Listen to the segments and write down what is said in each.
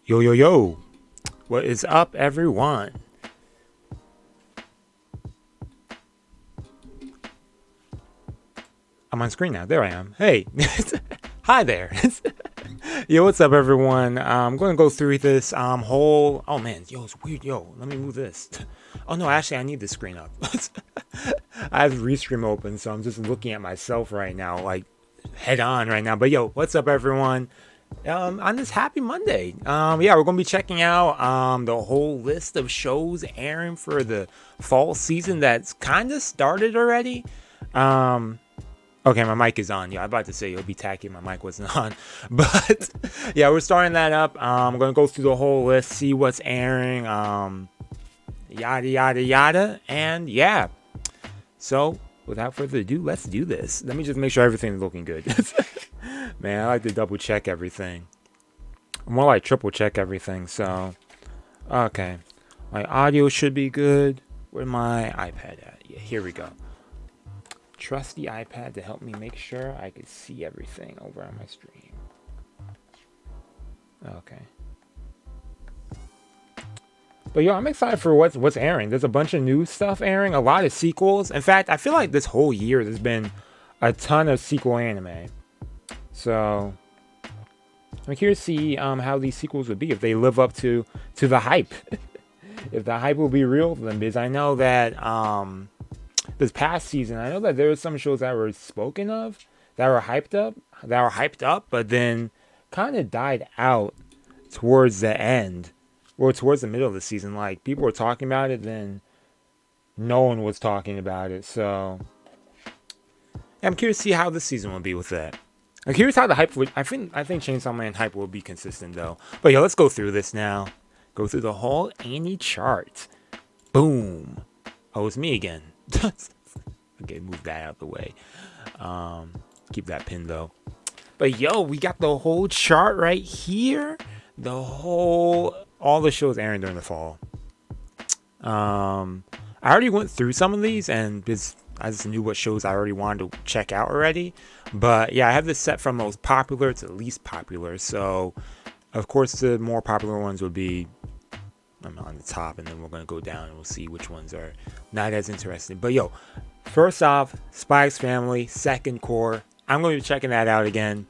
Yo, yo, yo. What is up, everyone? I'm on screen now. There I am. Hey. Hi there. Yo, what's up, everyone? I'm going to go through this whole... Oh, man. Yo, it's weird. Yo, let me move this. Oh, no. Actually, I need the screen up. I have Restream open, so I'm just looking at myself right now, like, head on right now. But, yo, what's up, everyone? On this happy Monday, yeah, we're gonna be checking out the whole list of shows airing for the fall season that's kind of started already. Okay, my mic is on. Yeah, I'm about to say it'll be tacky. My mic wasn't on, but yeah, we're starting that up. I'm gonna go through the whole list, see what's airing, yada yada yada, and yeah. So without further ado, let's do this. Let me just make sure everything's looking good. Man, I like to double check everything. More like triple check everything, so. Okay. My audio should be good. Where's my iPad at? Yeah, here we go. Trusty iPad to help me make sure I can see everything over on my stream. Okay. But yo, I'm excited for what's airing. There's a bunch of new stuff airing, a lot of sequels. In fact, I feel like this whole year there's been a ton of sequel anime. So I'm curious to see how these sequels would be, if they live up to the hype. If the hype will be real for them, because I know that this past season, I know that there were some shows that were spoken of, that were hyped up, but then kind of died out towards the end, or towards the middle of the season. Like, people were talking about it, then no one was talking about it. So I'm curious to see how this season will be with that. I'm curious how the hype would... I think Chainsaw Man hype will be consistent, though. But yeah, let's go through this now. Go through the whole Annie chart. Boom. Oh, it's me again. Okay, move that out of the way. Keep that pin, though. But yo, we got the whole chart right here. All the shows airing during the fall. I already went through some of these, and I just knew what shows I already wanted to check out already. But yeah, I have this set from most popular to least popular. So, of course, the more popular ones would be on the top, and then we're going to go down and we'll see which ones are not as interesting. But yo, first off, Spy X Family, second core. I'm going to be checking that out again.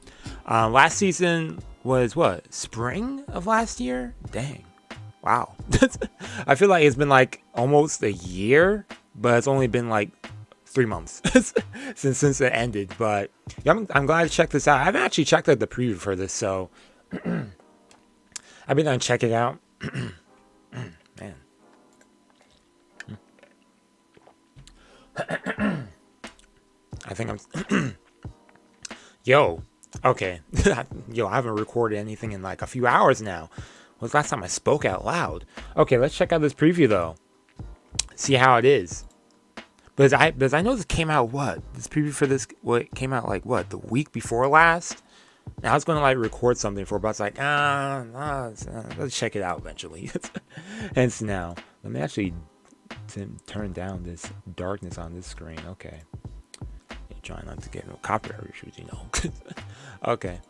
Last season was what? Spring of last year? Dang. Wow. I feel like it's been like almost a year, but it's only been like 3 months since it ended. But yeah, I'm glad to check this out. I haven't actually checked out the preview for this, so I've been gonna check it out. Man. I think I'm yo, okay. Yo, I haven't recorded anything in like a few hours now. When was the last time I spoke out loud? Okay, let's check out this preview though. See how it is. Because I know this came out this preview for this came out like the week before last. Now I was gonna like record something for, but I was like, let's check it out eventually. Hence now, let me actually turn down this darkness on this screen. Okay, trying not to get no copyright issues, you know. Okay.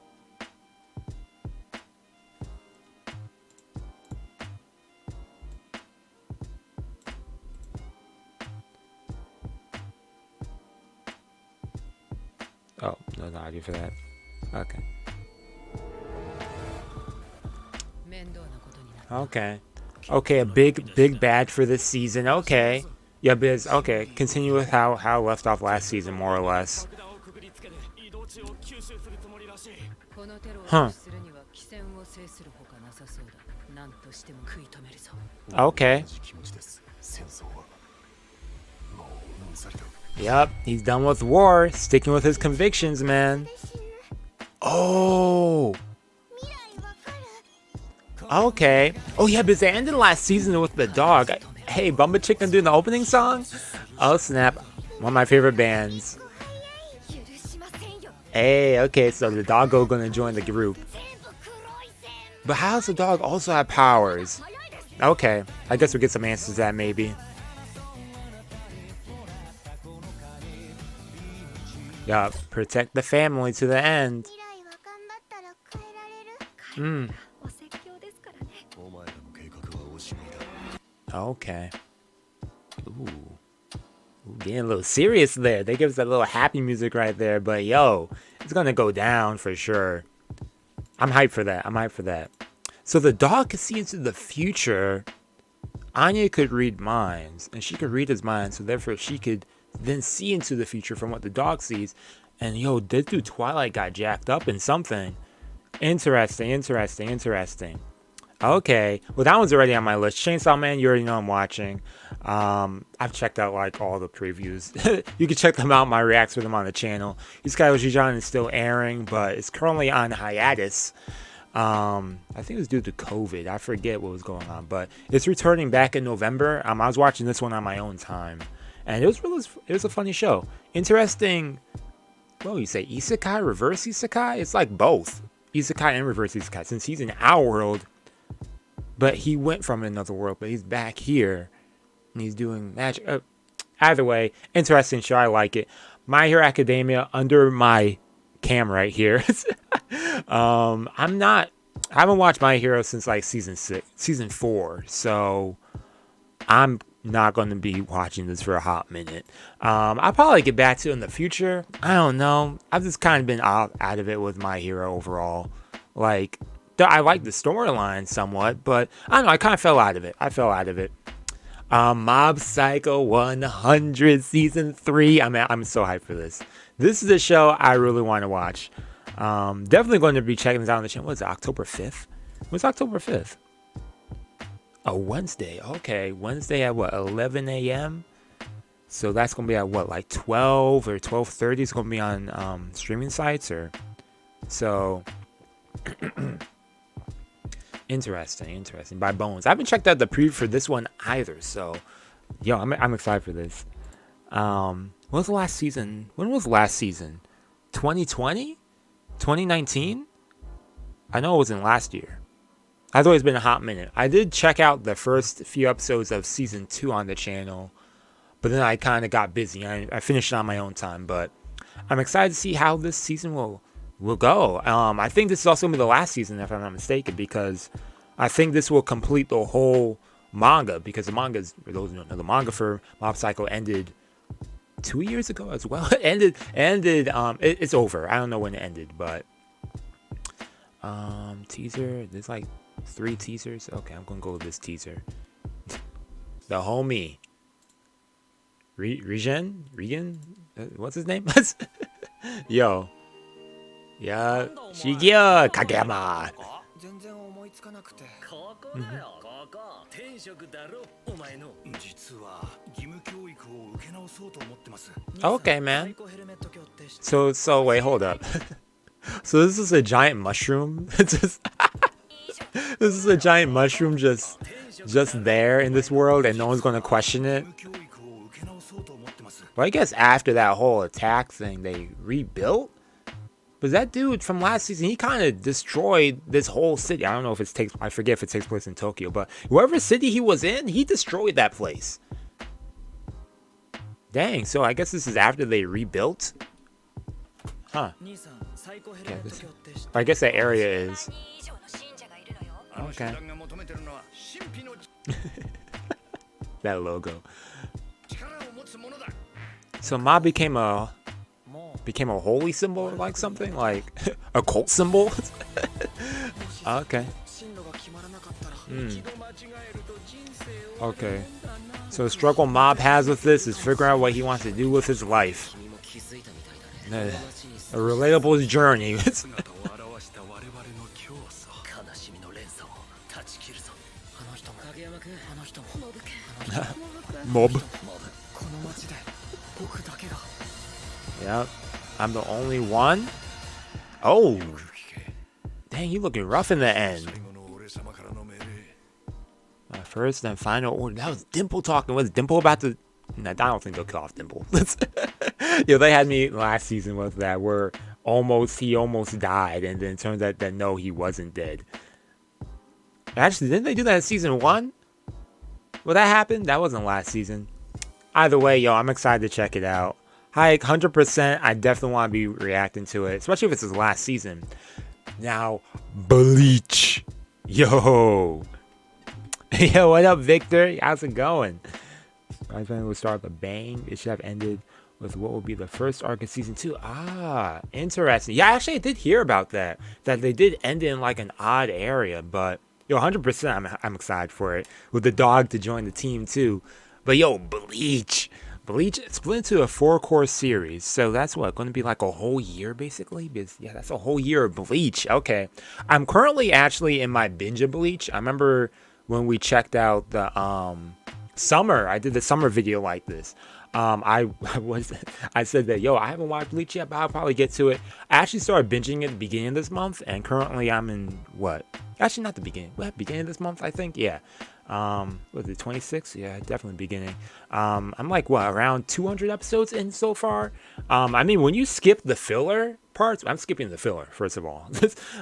Oh, no audio for that. Okay. Okay, a big bad for this season. Okay. Yeah, Biz. Okay, continue with how I left off last season, more or less. Huh. Okay. Yep, he's done with war, sticking with his convictions, man. Oh. Okay. Oh yeah, but they ended last season with the dog. Hey, Bumba Chicken doing the opening song? Oh snap. One of my favorite bands. Hey, okay, so the doggo gonna join the group. But how does the dog also have powers? Okay, I guess we'll get some answers to that maybe. Yup, protect the family to the end. Okay. Ooh. Ooh, getting a little serious there. They give us that little happy music right there. But yo, it's gonna go down for sure. I'm hyped for that. I'm hyped for that. So the dog could see into the future. Anya could read minds, and she could read his mind, so therefore she could then see into the future from what the dog sees. And yo, this dude Twilight got jacked up in something. Interesting, interesting, interesting. Okay, well that one's already on my list. Chainsaw Man, you already know I'm watching. I've checked out like all the previews. You can check them out, my reacts for them on the channel. Uzaki-chan is still airing, but it's currently on hiatus. I think it was due to COVID. I forget what was going on, but it's returning back in November. I was watching this one on my own time, and it was a funny show. Interesting. What do you say? Isekai, reverse isekai? It's like both isekai and reverse isekai. Since he's in our world, but he went from another world, but he's back here, and he's doing magic. Either way, interesting show. I like it. My Hero Academia under my cam right here. I haven't watched My Hero since like season 4, so I'm not going to be watching this for a hot minute. I'll probably get back to it in the future. I don't know. I've just kind of been out of it with My Hero overall. Like, I like the storyline somewhat, but I don't know. I kind of fell out of it. Mob Psycho 100 season 3. I'm so hyped for this. This is a show I really want to watch. Definitely going to be checking this out on the channel. What is it, October 5th? What's October 5th? Oh, Wednesday. Okay, Wednesday at what, 11 a.m.? So that's going to be at what, like 12 or 12:30? It's going to be on streaming sites, or so. Interesting. By Bones. I haven't checked out the preview for this one either, so yo, I'm excited for this. When was the last season? 2020? 2019? I know it wasn't last year. I thought it's been a hot minute. I did check out the first few episodes of season 2 on the channel, but then I kind of got busy. I finished it on my own time, but I'm excited to see how this season will go. I think this is also going to be the last season, if I'm not mistaken, because I think this will complete the whole manga, because the manga, for those who don't know, the manga for Mob Psycho ended 2 years ago as well. It's over. I don't know when it ended, but teaser, there's like 3 teasers. Okay, I'm gonna go with this teaser. The homie Regan, what's his name? Yo, yeah, Shigeya Kageyama. Okay, man. So wait, hold up. So this is a giant mushroom. This is a giant mushroom just there in this world, and no one's gonna question it. Well, I guess after that whole attack thing, they rebuilt. But that dude from last season, he kind of destroyed this whole city. I don't know if I forget if it takes place in Tokyo, but wherever city he was in, he destroyed that place. Dang, so I guess this is after they rebuilt? Huh. Yeah, I guess that area is... Okay. That logo. So Ma became a holy symbol, like something like a cult symbol. Okay. Okay. So the struggle Mob has with this is figuring out what he wants to do with his life. A relatable journey. Mob. Yep. I'm the only one? Oh! Dang, you looking rough in the end. My first and final order. That was Dimple talking. Was Dimple about to... Nah, I don't think they'll kill off Dimple. Yo, they had me last season with that, where he almost died, and then it turns out that no, he wasn't dead. Actually, didn't they do that in season 1? Well, that happened? That wasn't last season. Either way, yo, I'm excited to check it out. Hike, 100%, I definitely want to be reacting to it, especially if it's his last season. Now, Bleach. Yo, Yo, what up, Victor? How's it going? I think we'll start with a bang. It should have ended with what will be the first arc of season 2. Ah, interesting. Yeah, actually, I did hear about that. That they did end in like an odd area, but yo, 100%, I'm excited for it. With the dog to join the team too. But yo, Bleach. Bleach split into a 4-course series, so that's what, going to be like a whole year basically? Because, yeah, that's a whole year of Bleach. Okay, I'm currently actually in my binge of Bleach. I remember when we checked out the summer, I did the summer video like this. I said that, yo, I haven't watched Bleach yet, but I'll probably get to it. I actually started binging at the beginning of this month, and currently I'm in what? Actually, not the beginning. What, beginning of this month, I think? Yeah. Was it 26? Yeah, definitely beginning. I'm like, what, around 200 episodes in so far? I mean, when you skip the filler parts, I'm skipping the filler, first of all.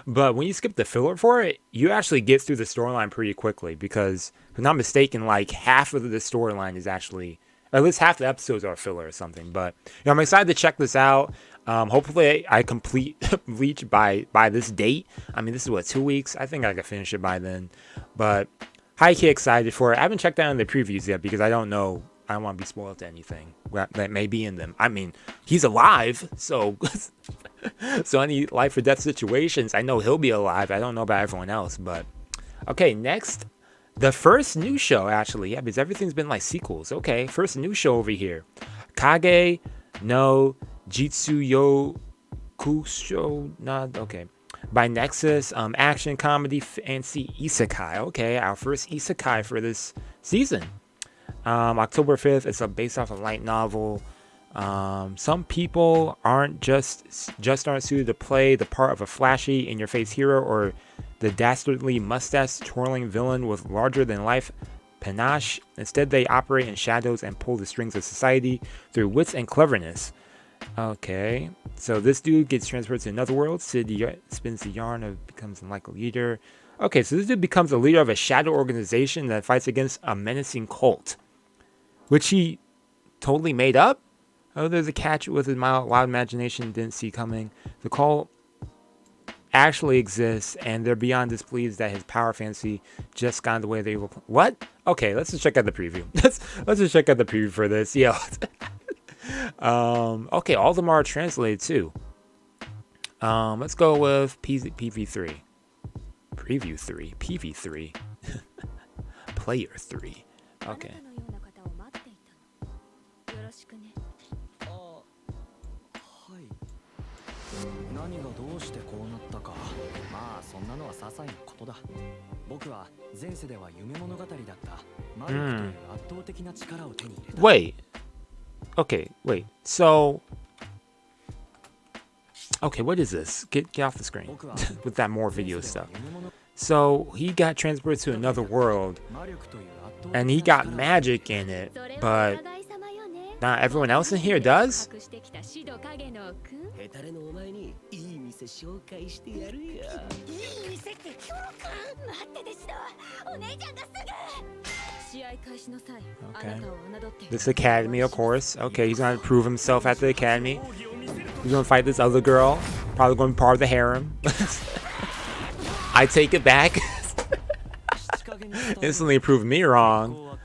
But when you skip the filler for it, you actually get through the storyline pretty quickly because, if I'm not mistaken, like half of the storyline is actually, or at least half the episodes are filler or something. But you know, I'm excited to check this out. Hopefully I complete Bleach by this date. I mean, this is what, 2 weeks? I think I can finish it by then. But high-key excited for it. I haven't checked out in the previews yet because I don't know. I don't want to be spoiled to anything that may be in them. I mean, he's alive, so so any life or death situations, I know he'll be alive. I don't know about everyone else, but okay. Next, the first new show, actually, yeah, because everything's been like sequels. Okay, first new show over here, Kage no Jitsuryokusha. Not okay. By Nexus, action, comedy, fantasy, isekai. Okay, our first isekai for this season. October 5th, it's based off a light novel. Some people aren't just aren't suited to play the part of a flashy, in-your-face hero or the dastardly mustache-twirling villain with larger-than-life panache. Instead, they operate in shadows and pull the strings of society through wits and cleverness. Okay, so this dude gets transferred to another world. Sid spins the yarn of becomes like a leader. Okay, so this dude becomes a leader of a shadow organization that fights against a menacing cult, which he totally made up. Oh, there's a catch with his wild imagination didn't see coming. The cult actually exists, and they're beyond displeased that his power fantasy just got in the way they will. What? Okay, let's just check out the preview. Let's just check out the preview for this. Yeah. Okay, all of them are translated too. Let's go with PV3. Preview 3. PV3. Player 3. Okay. Wait. Okay, wait. So, okay, what is this? Get off the screen with that more video stuff. So he got transported to another world, and he got magic in it, but not everyone else in here does. Okay. This academy, of course. Okay, he's gonna prove himself at the academy. He's gonna fight this other girl. Probably gonna be part of the harem. I take it back. Instantly proved me wrong.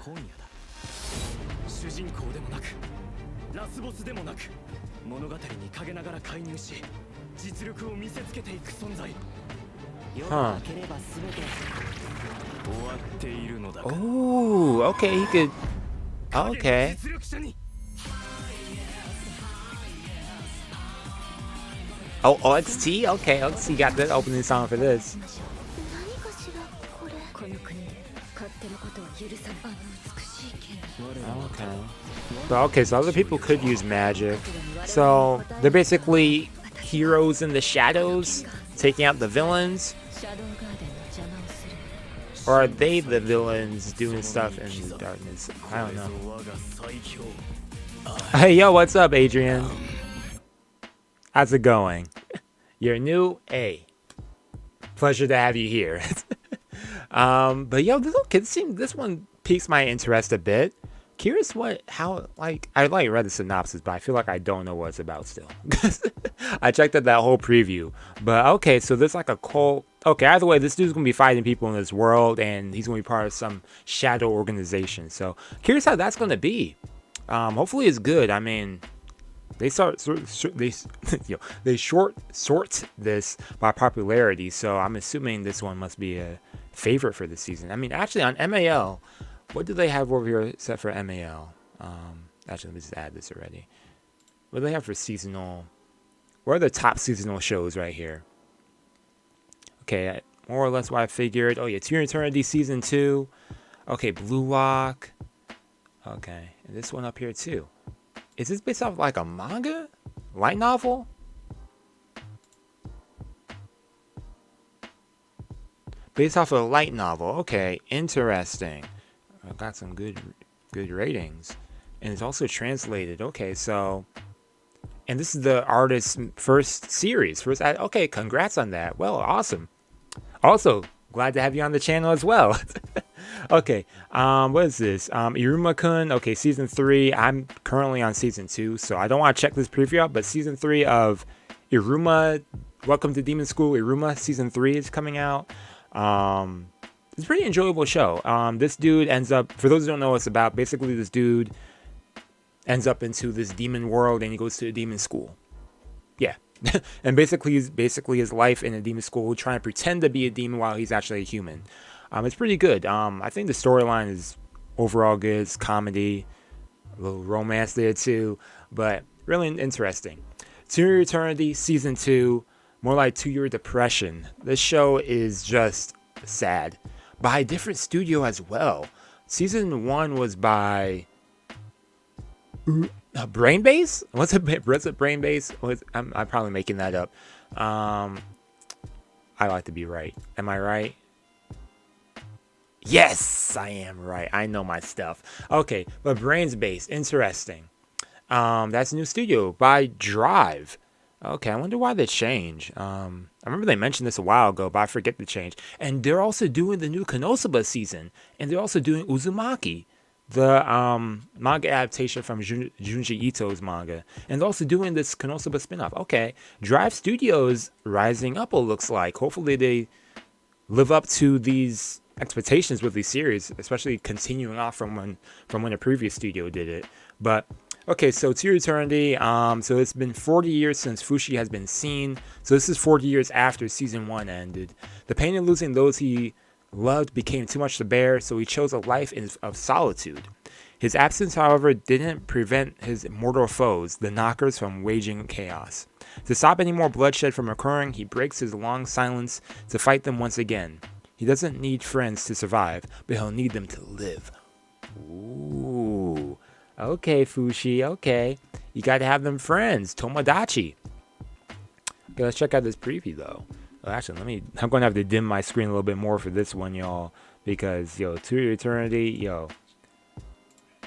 Huh. Oh, okay, he could. Okay. Oh, OXT? Okay, OXT got the opening song for this. Okay. But okay, so other people could use magic. So they're basically heroes in the shadows, taking out the villains. Or are they the villains doing stuff in the darkness? I don't know. Hey, yo, what's up, Adrian? How's it going? You're new? Hey. Pleasure to have you here. But yo, this one piques my interest a bit. Curious I read the synopsis, but I feel like I don't know what it's about still. I checked out that whole preview, but okay, so there's like a cult. Okay, either way, this dude's gonna be fighting people in this world, and he's gonna be part of some shadow organization. So curious how that's gonna be. Hopefully it's good. I mean, they sort this by popularity, so I'm assuming this one must be a favorite for the season. I mean, actually on MAL. What do they have over here set for MAL? Actually, let me just add this already. What do they have for seasonal? What are the top seasonal shows right here? Okay, more or less what I figured. Oh yeah, To Your Eternity Season 2. Okay, BLUELOCK. Okay, and this one up here too. Is this based off like a manga? Light novel? Based off of a light novel. Okay, interesting. I've got some good ratings, and it's also translated. Okay, so, and this is the artist's first series. Okay, congrats on that. Well, awesome. Also, glad to have you on the channel as well. Okay, what is this? Iruma-kun. Okay, season 3. I'm currently on season 2, so I don't want to check this preview out. But season 3 of Iruma, Welcome to Demon School Iruma, season 3 is coming out. It's a pretty enjoyable show. This dude ends up, for those who don't know what it's about, basically this dude ends up into this demon world and he goes to a demon school. Yeah. And basically his life in a demon school, trying to pretend to be a demon while he's actually a human. It's pretty good. I think the storyline is overall good. It's comedy, a little romance there too, but really interesting. To Your Eternity Season 2, more like To Your Depression. This show is just sad. By a different studio as well. Season 1 was by Brain Base? What's it Brain Base? I'm probably making that up. I like to be right. Am I right? Yes, I am right. I know my stuff. Okay, but Brains Base, interesting. That's a new studio by Drive. Okay, I wonder why they changed. I remember they mentioned this a while ago, but I forget the change. And they're also doing the new Konosuba season. And they're also doing Uzumaki, the manga adaptation from Junji Ito's manga. And they're also doing this Konosuba spinoff. Okay, Drive Studios rising up, it looks like. Hopefully they live up to these expectations with these series, especially continuing off from when the previous studio did it. But okay, so To Your Eternity, so it's been 40 years since Fushi has been seen. So this is 40 years after season 1 ended. The pain of losing those he loved became too much to bear, so he chose a life of solitude. His absence, however, didn't prevent his mortal foes, the Knockers, from waging chaos. To stop any more bloodshed from occurring, he breaks his long silence to fight them once again. He doesn't need friends to survive, but he'll need them to live. Ooh. Okay, Fushi, okay. You gotta have them friends. Tomodachi. Okay, let's check out this preview, though. Well, actually, I'm gonna have to dim my screen a little bit more for this one, y'all. Because, To Your Eternity,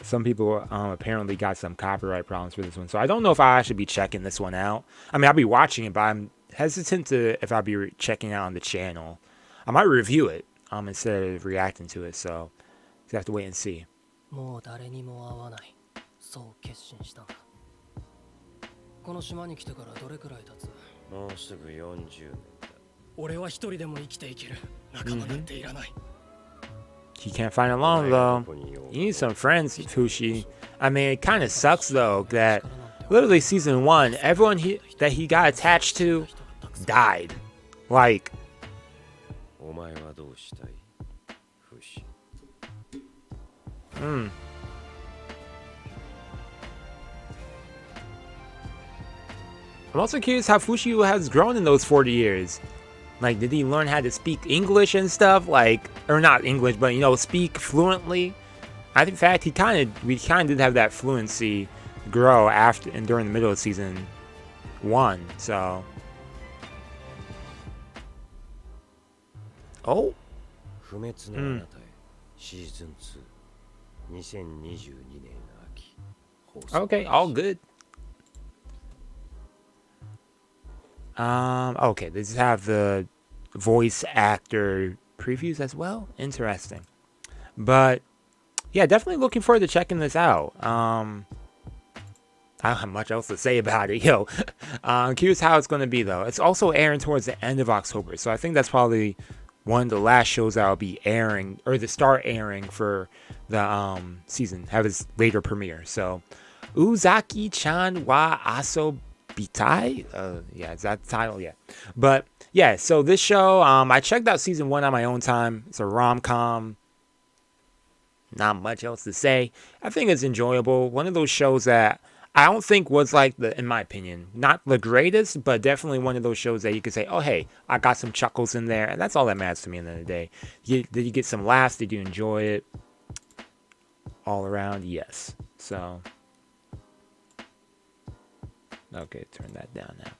some people apparently got some copyright problems for this one. So I don't know if I should be checking this one out. I mean, I'll be watching it, but I'm hesitant if I'll be checking it out on the channel. I might review it instead of reacting to it, so you have to wait and see. もう誰にも会わない。そう決心したんだ。この島に来てからどれくらい経つ？もうすぐ40年だ。俺は一人でも生きていける。仲間なんていらない。He can't find alone though. You need some friends, Fushi. I mean, it kind of sucks though that literally season 1, everyone that he got attached to died. Like. I'm also curious how Fushi has grown in those 40 years. Like, did he learn how to speak English and stuff? Like, or not English, but speak fluently. In fact, we kind of did have that fluency grow after and during the middle of season 1. So, oh. Okay, all good. Okay, they just have the voice actor previews as well. Interesting. But yeah, definitely looking forward to checking this out. I don't have much else to say about it, yo. I'm curious how it's going to be, though. It's also airing towards the end of October, so I think that's probably one of the last shows that will be airing, or the start airing for the season, have its later premiere. So, Uzaki-chan wa asobitai? Yeah, is that the title? Yeah. But, yeah, so this show, I checked out season 1 on my own time. It's a rom-com. Not much else to say. I think it's enjoyable. One of those shows that I don't think was like in my opinion, not the greatest, but definitely one of those shows that you could say, oh, hey, I got some chuckles in there. And that's all that matters to me at the end of the day. Did you get some laughs? Did you enjoy it? All around, yes. So, okay, turn that down now.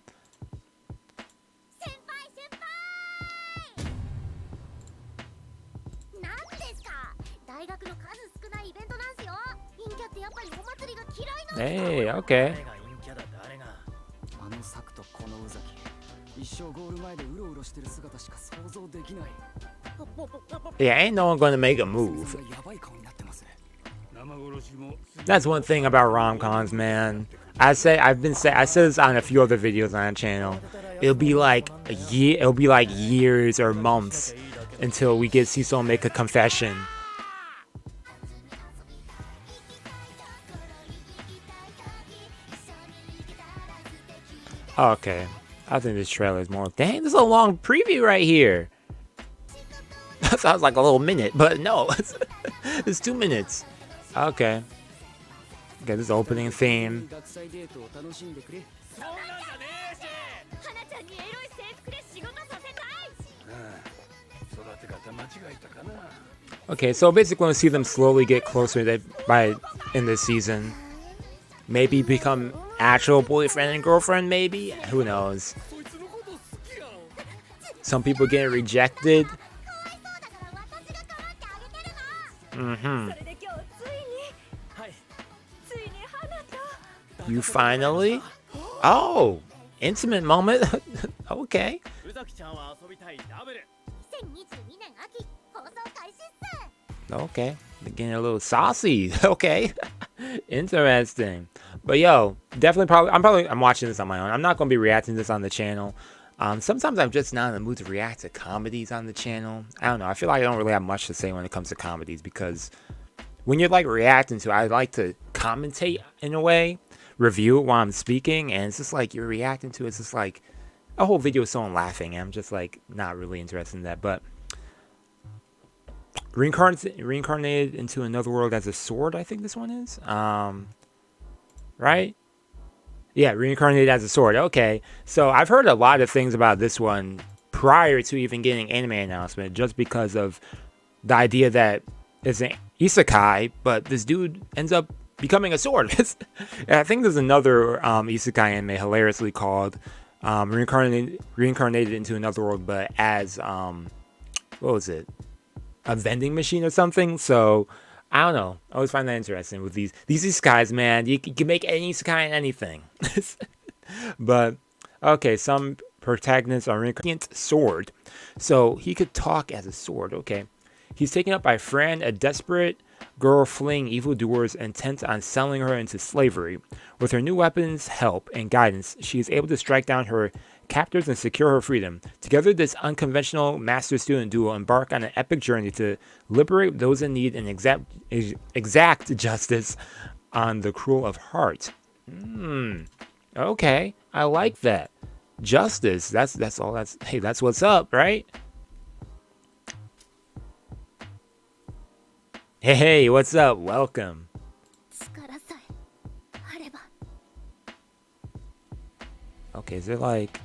Hey, okay. Yeah, ain't no one gonna make a move. That's one thing about rom-coms, man. I said this on a few other videos on the channel. It'll be like years or months until we get see someone make a confession. Okay, I think this trailer is more. Dang, this is a long preview right here. That sounds like a little minute, but no, it's 2 minutes. Okay. Okay, this opening theme. Okay, so basically we see them slowly get closer in this season. Maybe become actual boyfriend and girlfriend, maybe? Who knows? Some people get rejected. You finally? Oh! Intimate moment? Okay. Okay. They're getting a little saucy. Okay. Interesting. But yo, definitely I'm watching this on my own. I'm not going to be reacting to this on the channel. Sometimes I'm just not in the mood to react to comedies on the channel. I don't know. I feel like I don't really have much to say when it comes to comedies because when you're like reacting to it, I like to commentate in a way, review it while I'm speaking, and it's just like you're reacting to it. It's just like a whole video of someone laughing. I'm just like not really interested in that. But reincarnated into another world as a sword, I think this one is. Right? Yeah, reincarnated as a sword. Okay. So I've heard a lot of things about this one prior to even getting anime announcement, just because of the idea that it's an isekai, but this dude ends up becoming a sword. And I think there's another isekai anime hilariously called reincarnated into another world, but as what was it? A vending machine or something. So I don't know. I always find that interesting with these isekais, man. You can make any isekai in anything. But okay, some protagonists are reincarnated sword, so he could talk as a sword. Okay, he's taken up by Fran, a desperate girl fleeing evildoers intent on selling her into slavery. With her new weapons, help, and guidance, she is able to strike down her captors and secure her freedom. Together, this unconventional master-student duo embark on an epic journey to liberate those in need and exact justice on the cruel of heart. Okay, I like that. Justice. That's all. Hey, that's what's up, right? Hey, what's up? Welcome. Okay, is it like...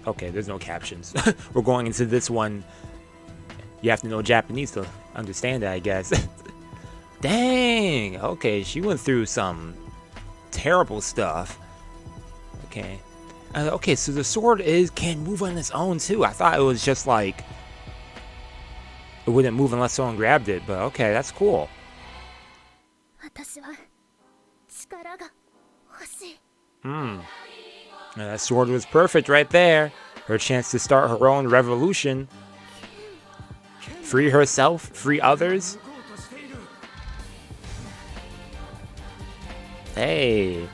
Okay, there's no captions. We're going into this one. You have to know Japanese to understand it, I guess. Dang! Okay, she went through some terrible stuff. Okay. Okay, so the sword can move on its own, too. I thought it was just like... It wouldn't move unless someone grabbed it, but okay, that's cool. That sword was perfect right there. Her chance to start her own revolution. Free herself, free others. Hey.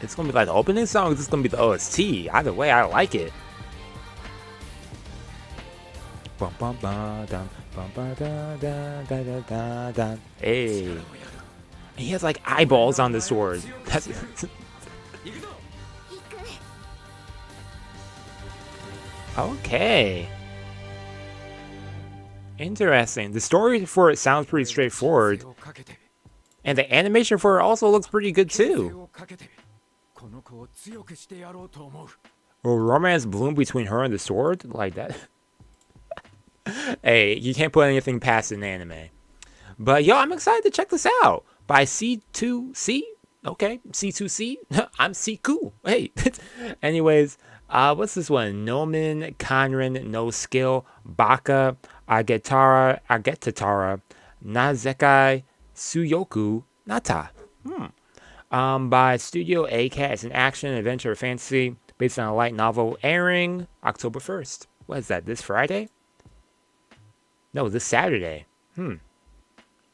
It's gonna be like the opening song, it's gonna be the OST. Either way, I like it. Bum, bum, ba, dum, bum, ba, da, da, da, da, da, da. Hey. He has like eyeballs on the sword. That's okay. Interesting. The story for it sounds pretty straightforward. And the animation for it also looks pretty good too. Will romance bloom between her and the sword? Like that? Hey, you can't put anything past an anime. But yo, I'm excited to check this out. By C2C? Okay, C2C? I'm Seku. Hey. Anyways, what's this one? Nomen, Kanren, No Skill, Baka, Agetatara, Nazekai, Suyoku, Nata. By Studio A-Cat. It's an action, adventure, fantasy based on a light novel airing October 1st. What is that, this Friday? No, this Saturday.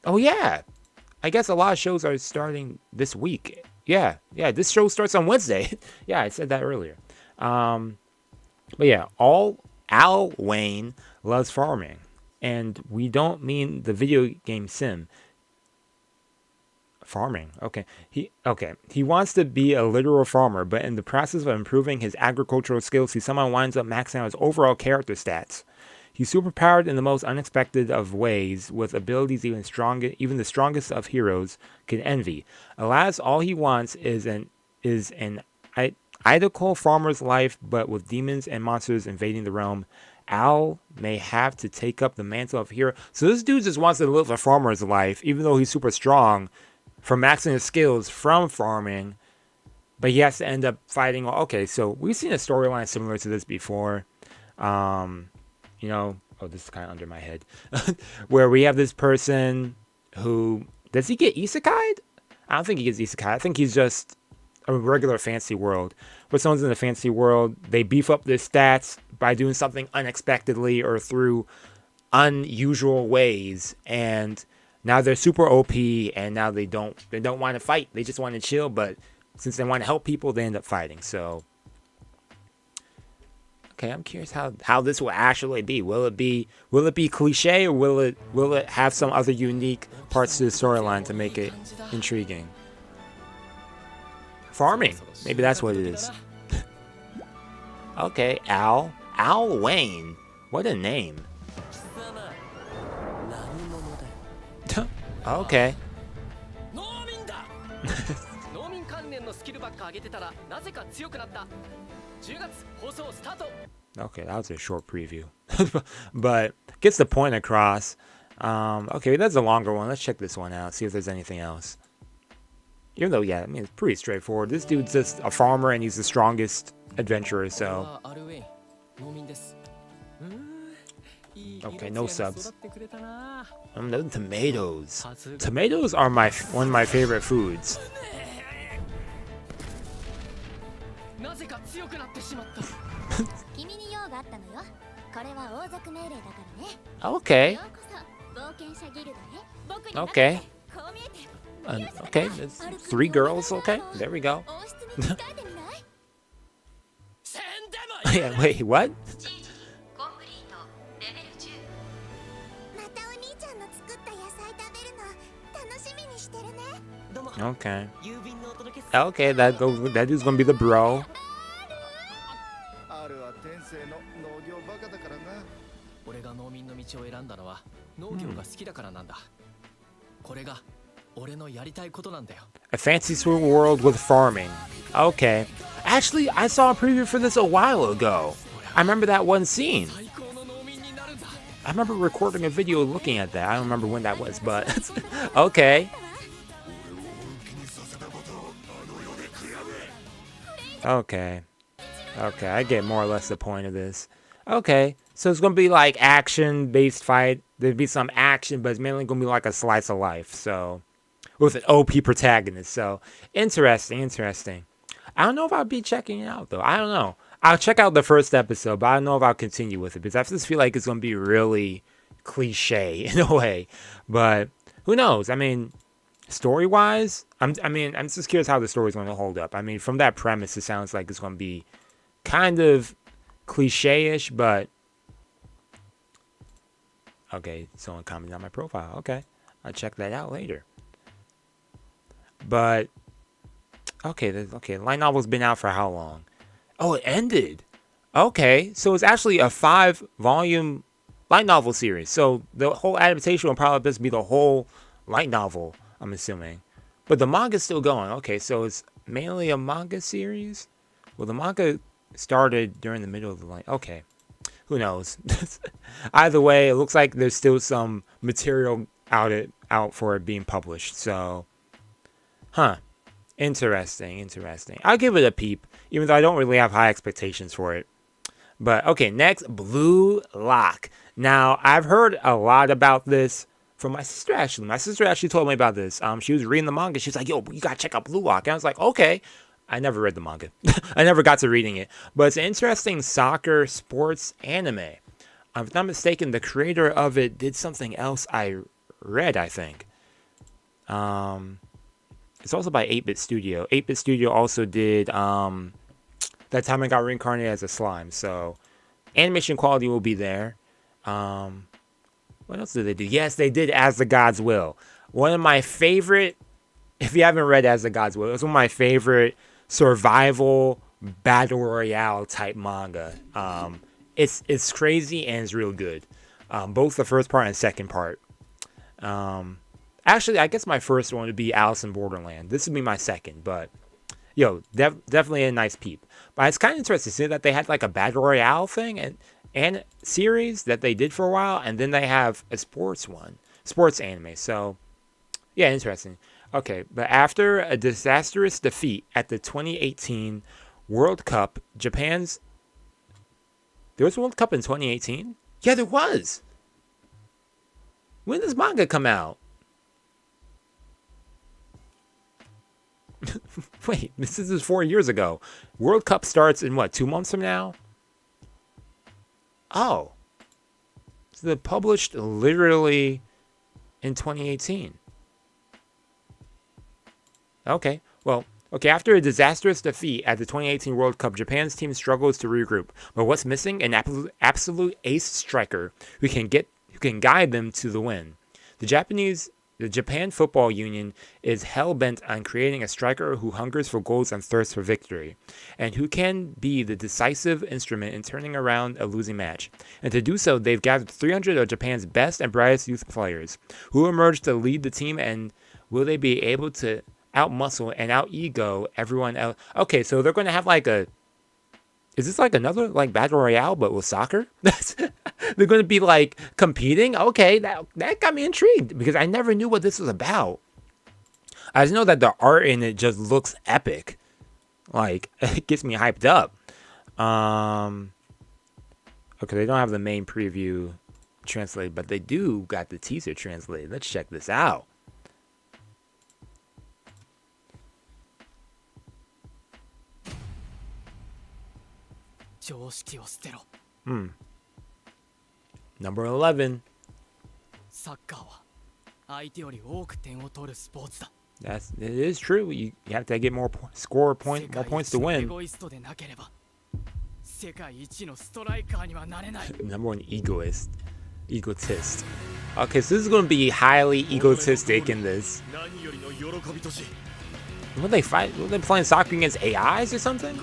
Oh, yeah. I guess a lot of shows are starting this week. Yeah, this show starts on Wednesday. Yeah, I said that earlier. But yeah, Al Wayne loves farming. And we don't mean the video game sim. Farming. Okay. He wants to be a literal farmer, but in the process of improving his agricultural skills, he somehow winds up maxing out his overall character stats. He's superpowered in the most unexpected of ways, with abilities even the strongest of heroes can envy. Alas, all he wants is an idle farmer's life, but with demons and monsters invading the realm. Al may have to take up the mantle of hero. So this dude just wants to live a farmer's life, even though he's super strong, from maxing his skills from farming. But he has to end up fighting. Okay, so we've seen a storyline similar to this before. You know, oh, this is kind of under my head, where we have this person who, does he get isekai'd? I don't think he gets isekai. I think he's just a regular fantasy world. Where someone's in the fantasy world, they beef up their stats by doing something unexpectedly or through unusual ways, and now they're super OP, and now they don't want to fight. They just want to chill, but since they want to help people, they end up fighting. So okay, I'm curious how this will actually be. Will it be cliche, or will it have some other unique parts to the storyline to make it intriguing? Farming, maybe that's what it is. Okay, Al Wayne, what a name. Okay. Okay, that was a short preview. But gets the point across. Okay, that's a longer one. Let's check this one out, see if there's anything else. Even though, yeah, I mean, it's pretty straightforward. This dude's just a farmer and he's the strongest adventurer, so. Okay, no subs. No tomatoes. Tomatoes are one of my favorite foods. Okay. Okay. Okay, there's 3 girls. Okay, there we go. Yeah, wait, what? Okay. Okay, that dude's gonna be the bro. A fancy sweet world with farming. Okay. Actually, I saw a preview for this a while ago. I remember that one scene. I remember recording a video looking at that. I don't remember when that was, but okay. Okay. Okay, I get more or less the point of this. Okay, so it's gonna be like action-based fight. There'd be some action, but it's mainly gonna be like a slice of life. So, with an OP protagonist. So, interesting. I don't know if I'll be checking it out though. I don't know. I'll check out the first episode, but I don't know if I'll continue with it because I just feel like it's gonna be really cliche in a way. But who knows? I mean, Story-wise, I'm just curious how the story's going to hold up. I mean, from that premise, it sounds like it's going to be kind of cliche-ish, but okay, someone commented on my profile. Okay, I'll check that out later. But okay, the light novel's been out for how long? Oh, it ended. Okay, so it's actually a 5-volume light novel series. So the whole adaptation will probably just be the whole light novel, I'm assuming. But the manga's still going. Okay, so it's mainly a manga series? Well, the manga started during the middle of the light. Okay, who knows? Either way, it looks like there's still some material out for it being published. So, interesting. I'll give it a peep, even though I don't really have high expectations for it. But okay, next, Blue Lock. Now, I've heard a lot about this from my sister, actually. My sister actually told me about this. She was reading the manga. She was like, yo, you gotta check out Blue Lock. And I was like, okay. I never read the manga. I never got to reading it. But it's an interesting soccer sports anime. If I'm not mistaken, the creator of it did something else I read, I think. It's also by 8-Bit Studio. 8-Bit Studio also did that time I got reincarnated as a slime. So animation quality will be there. What else did they do? Yes, they did As the Gods Will. One of my favorite, if you haven't read As the Gods Will, it's one of my favorite survival battle royale type manga. It's crazy and it's real good. Both the first part and second part. Actually, I guess my first one would be Alice in Borderland. This would be my second, but yo, definitely a nice peep. But it's kind of interesting to see that they had like a battle royale thing and series that they did for a while, and then they have a sports anime. So yeah, interesting. Okay, but after a disastrous defeat at the 2018 World Cup, there was a World Cup in 2018? Yeah, there was. When does manga come out? Wait, this is 4 years ago. World Cup starts in what, 2 months from now? Oh. So they published literally in 2018. Okay, well, after a disastrous defeat at the 2018 World Cup, Japan's team struggles to regroup. But what's missing? An absolute ace striker who can guide them to the win. The Japan Football Union is hell-bent on creating a striker who hungers for goals and thirsts for victory, and who can be the decisive instrument in turning around a losing match. And to do so, they've gathered 300 of Japan's best and brightest youth players, who emerge to lead the team, and will they be able to out-muscle and out-ego everyone else? Okay, so they're going to have like is this like another like battle royale but with soccer? They're going to be like competing? Okay, that got me intrigued because I never knew what this was about. I just know that the art in it just looks epic. Like, it gets me hyped up. Okay, they don't have the main preview translated, but they do got the teaser translated. Let's check this out. Number 11. It is true. You have to get more points to win. Number one, egotist. Okay, so this is going to be highly egotistic in this. Will they fight? Will they playing soccer against AIs or something?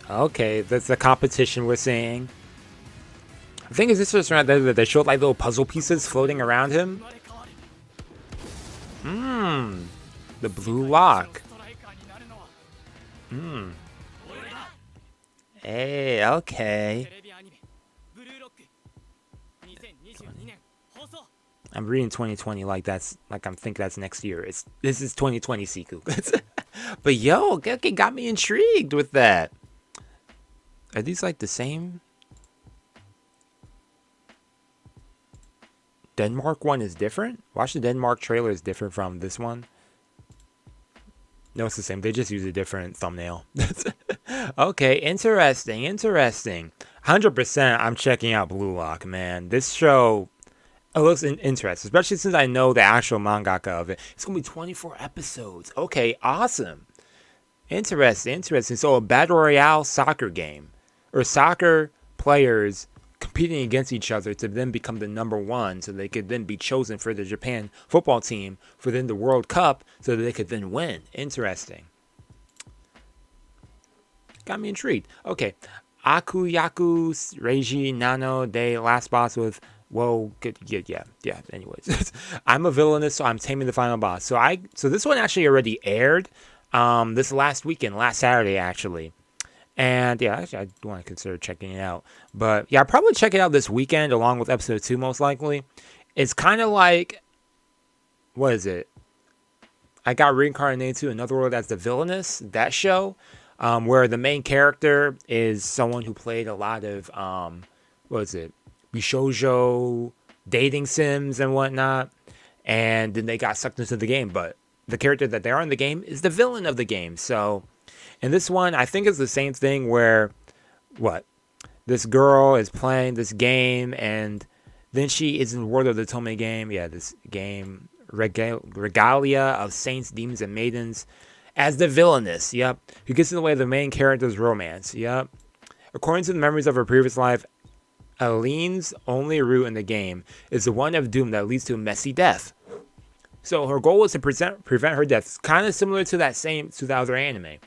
Okay, that's the competition we're seeing. I think is this just right there that they showed like little puzzle pieces floating around him? The blue lock. Hey, okay. I'm reading 2020 like I'm thinking that's next year. This is 2020 Seku. But yo, it got me intrigued with that. Are these like the same? Denmark one is different? Watch the Denmark trailer is different from this one. No, it's the same. They just use a different thumbnail. Okay, interesting, interesting. 100% I'm checking out Blue Lock, man. This show, it looks interesting, especially since I know the actual mangaka of it. It's going to be 24 episodes. Okay, awesome. Interesting, interesting. So a Battle Royale soccer game, or soccer players competing against each other to then become the number one, so they could then be chosen for the Japan football team for then the World Cup, so that they could then win. Interesting. Got me intrigued. Okay. Akuyaku Reiji Nano de last boss with whoa good yeah. Anyways. I'm a villainess, so I'm taming the final boss. So this one actually already aired this last weekend, last Saturday actually. And yeah, actually I do want to consider checking it out. But yeah, I'll probably check it out this weekend along with episode 2 most likely. It's kind of like, what is it? I got Reincarnated to Another World as the Villainess, that show, where the main character is someone who played a lot of, what is it? Bishoujo dating sims and whatnot. And then they got sucked into the game. But the character that they are in the game is the villain of the game. So in this one, I think it's the same thing where, what? This girl is playing this game, and then she is in the world of the Tome game. Yeah, this game, Regalia of Saints, Demons, and Maidens, as the villainess. Yep. Who gets in the way of the main character's romance. Yep. According to the memories of her previous life, Aline's only route in the game is the one of doom that leads to a messy death. So her goal is to prevent her death. It's kind of similar to that other anime.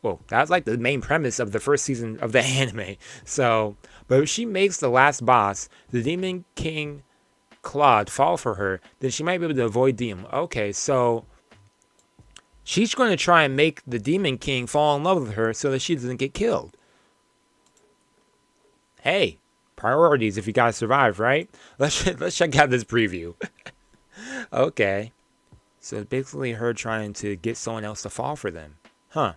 Well, that's like the main premise of the first season of the anime. So, but if she makes the last boss, the Demon King Claude, fall for her, then she might be able to avoid Demon. Okay, so she's going to try and make the Demon King fall in love with her so that she doesn't get killed. Hey, priorities if you gotta survive, right? Let's check out this preview. Okay, so it's basically her trying to get someone else to fall for them, huh?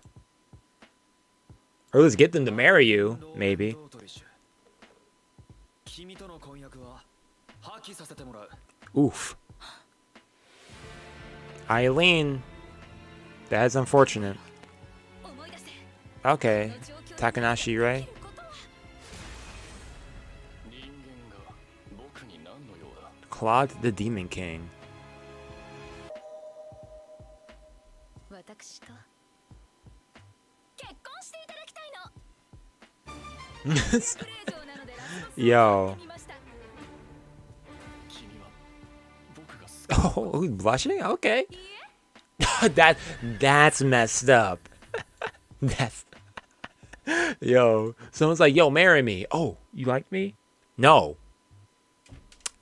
Or let's get them to marry you, maybe. Oof. Eileen. That is unfortunate. Okay. Takanashi, right? Claude the Demon King. Yo. Oh, he's blushing? Okay. That's messed up. That's yo. Someone's like, yo, marry me. Oh, you like me? No.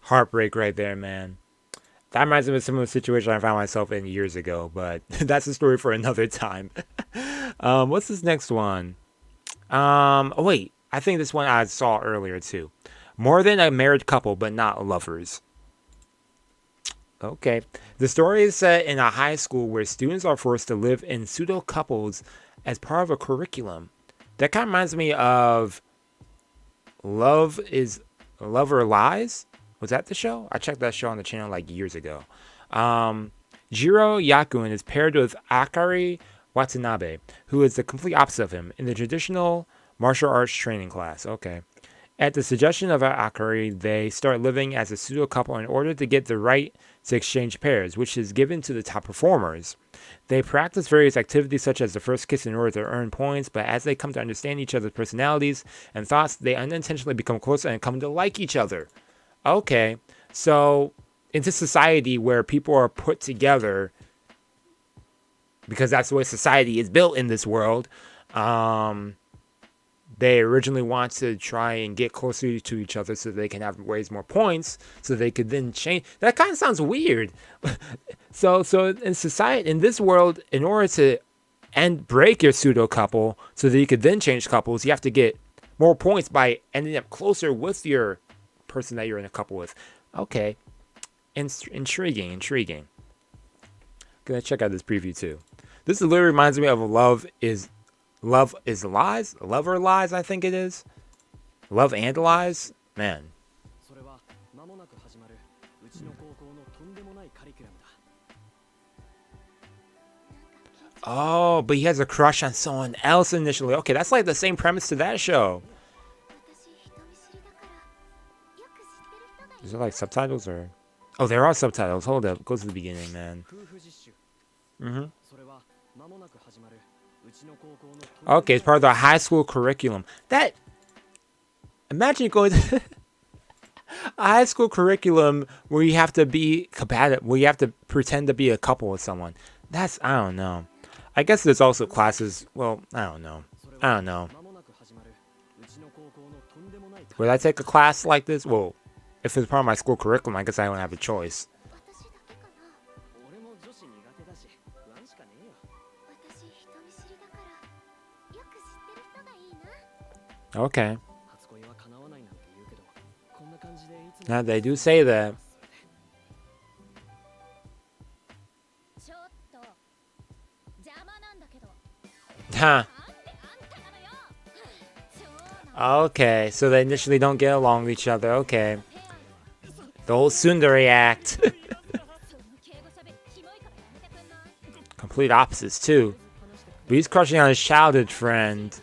Heartbreak right there, man. That reminds me of a similar situation I found myself in years ago, but that's a story for another time. What's this next one? Oh, wait. I think this one I saw earlier, too. More than a married couple, but not lovers. Okay. The story is set in a high school where students are forced to live in pseudo couples as part of a curriculum. That kind of reminds me of Love or Lies? Was that the show? I checked that show on the channel like years ago. Jiro Yakun is paired with Akari Watanabe, who is the complete opposite of him in the traditional martial arts training class. Okay. At the suggestion of Akari, they start living as a pseudo couple in order to get the right to exchange pairs, which is given to the top performers. They practice various activities such as the first kiss in order to earn points, but as they come to understand each other's personalities and thoughts, they unintentionally become closer and come to like each other. Okay, so in this society where people are put together, because that's the way society is built in this world, they originally want to try and get closer to each other so they can have raise more points, so they could then change. That kind of sounds weird. So in society, in this world, in order to break your pseudo couple so that you could then change couples, you have to get more points by ending up closer with your person that you're in a couple with. Okay. Intriguing. Gonna check out this preview too. This literally reminds me of Love is Lies? Love or Lies, I think it is. Love and Lies? Man. Oh, but he has a crush on someone else initially. Okay, that's like the same premise to that show. Is there like subtitles or? Oh, there are subtitles. Hold up. Go to the beginning, man. Okay, it's part of the high school curriculum. That. Imagine going to a high school curriculum where you have to be compatible, where you have to pretend to be a couple with someone. That's, I don't know. I guess there's also classes. Well, I don't know. Would I take a class like this? Well, if it's part of my school curriculum, I guess I don't have a choice. Okay. Now they do say that. Huh. Okay, so they initially don't get along with each other. Okay. The whole tsundere act. Complete opposites, too. But he's crushing on his childhood friend.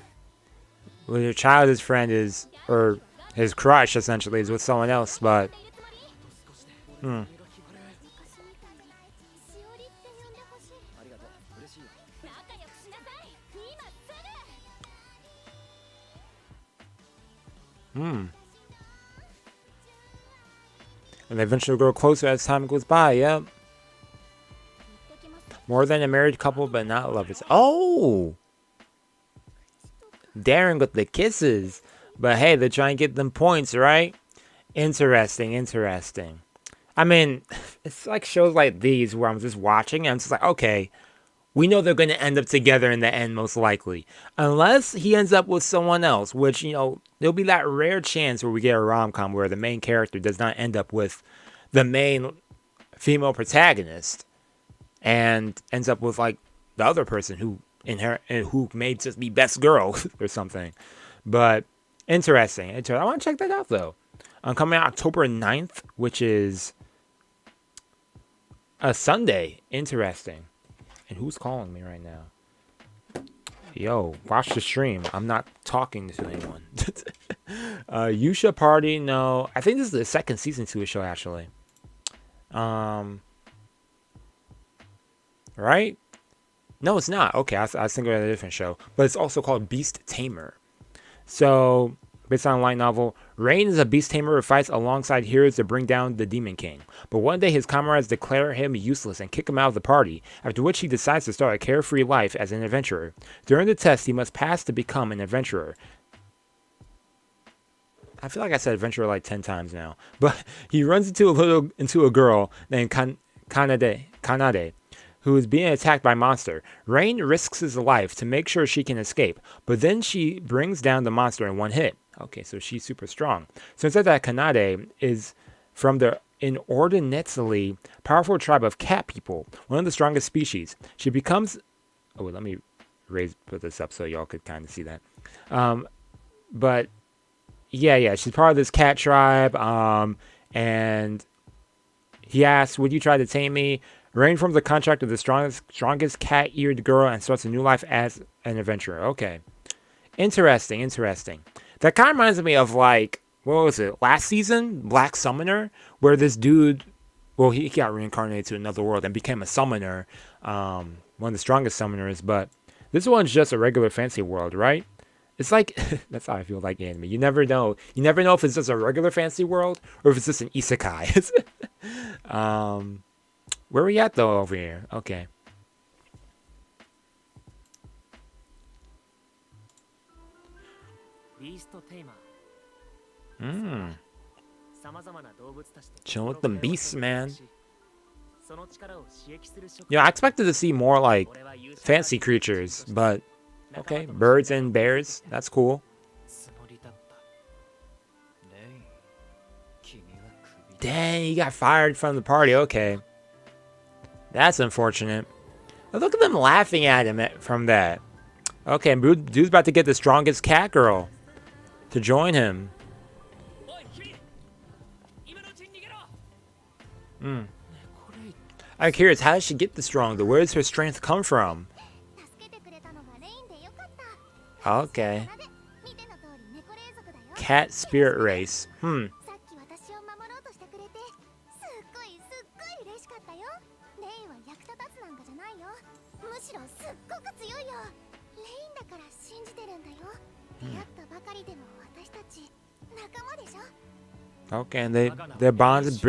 Well, your childhood friend is, or his crush, essentially, is with someone else, but... And they eventually grow closer as time goes by, yep. More than a married couple, but not lovers. Oh! Daring with the kisses. But hey, they're trying to get them points, right? Interesting, interesting. I mean, it's like shows like these where I'm just watching and I'm just like, okay, we know they're going to end up together in the end, most likely. Unless he ends up with someone else, which, you know, there'll be that rare chance where we get a rom-com where the main character does not end up with the main female protagonist and ends up with, like, the other person who may just be best girl or something. But interesting. I want to check that out, though. Coming out October 9th, which is a Sunday. Interesting. And who's calling me right now? Yo, watch the stream. I'm not talking to anyone. Yusha Party, no. I think this is the second season to a show, actually. Right? No, it's not. Okay, I was thinking of a different show. But it's also called Beast Tamer. So, based on a light novel, Rain is a beast tamer who fights alongside heroes to bring down the Demon King. But one day his comrades declare him useless and kick him out of the party, after which he decides to start a carefree life as an adventurer. During the test, he must pass to become an adventurer. I feel like I said adventurer like 10 times now. But he runs into a girl named Kanade, who is being attacked by a monster. Rain risks his life to make sure she can escape, but then she brings down the monster in one hit. Okay, so she's super strong. So instead that Kanade is from the inordinately powerful tribe of cat people, one of the strongest species. She becomes... Oh, wait, let me put this up so y'all could kind of see that. But, yeah, she's part of this cat tribe, and he asks, would you try to tame me? Rain forms a contract with the strongest cat-eared girl and starts a new life as an adventurer. Okay. Interesting. That kind of reminds me of, like, what was it? Last season? Black Summoner? Where this dude, well, he got reincarnated to another world and became a summoner. One of the strongest summoners. But this one's just a regular fantasy world, right? It's like, that's how I feel like anime. You never know. You never know if it's just a regular fantasy world or if it's just an isekai. Where are we at, though, over here? Okay. Chilling with them beasts, man. Yeah, I expected to see more, like, fancy creatures, but... Okay, birds and bears. That's cool. Dang, he got fired from the party. Okay. That's unfortunate. But look at them laughing at him from that. Okay, dude's about to get the strongest cat girl to join him. I'm curious, how does she get the stronger? Where does her strength come from? Okay. Cat spirit race. Hmm. Okay, and their bonds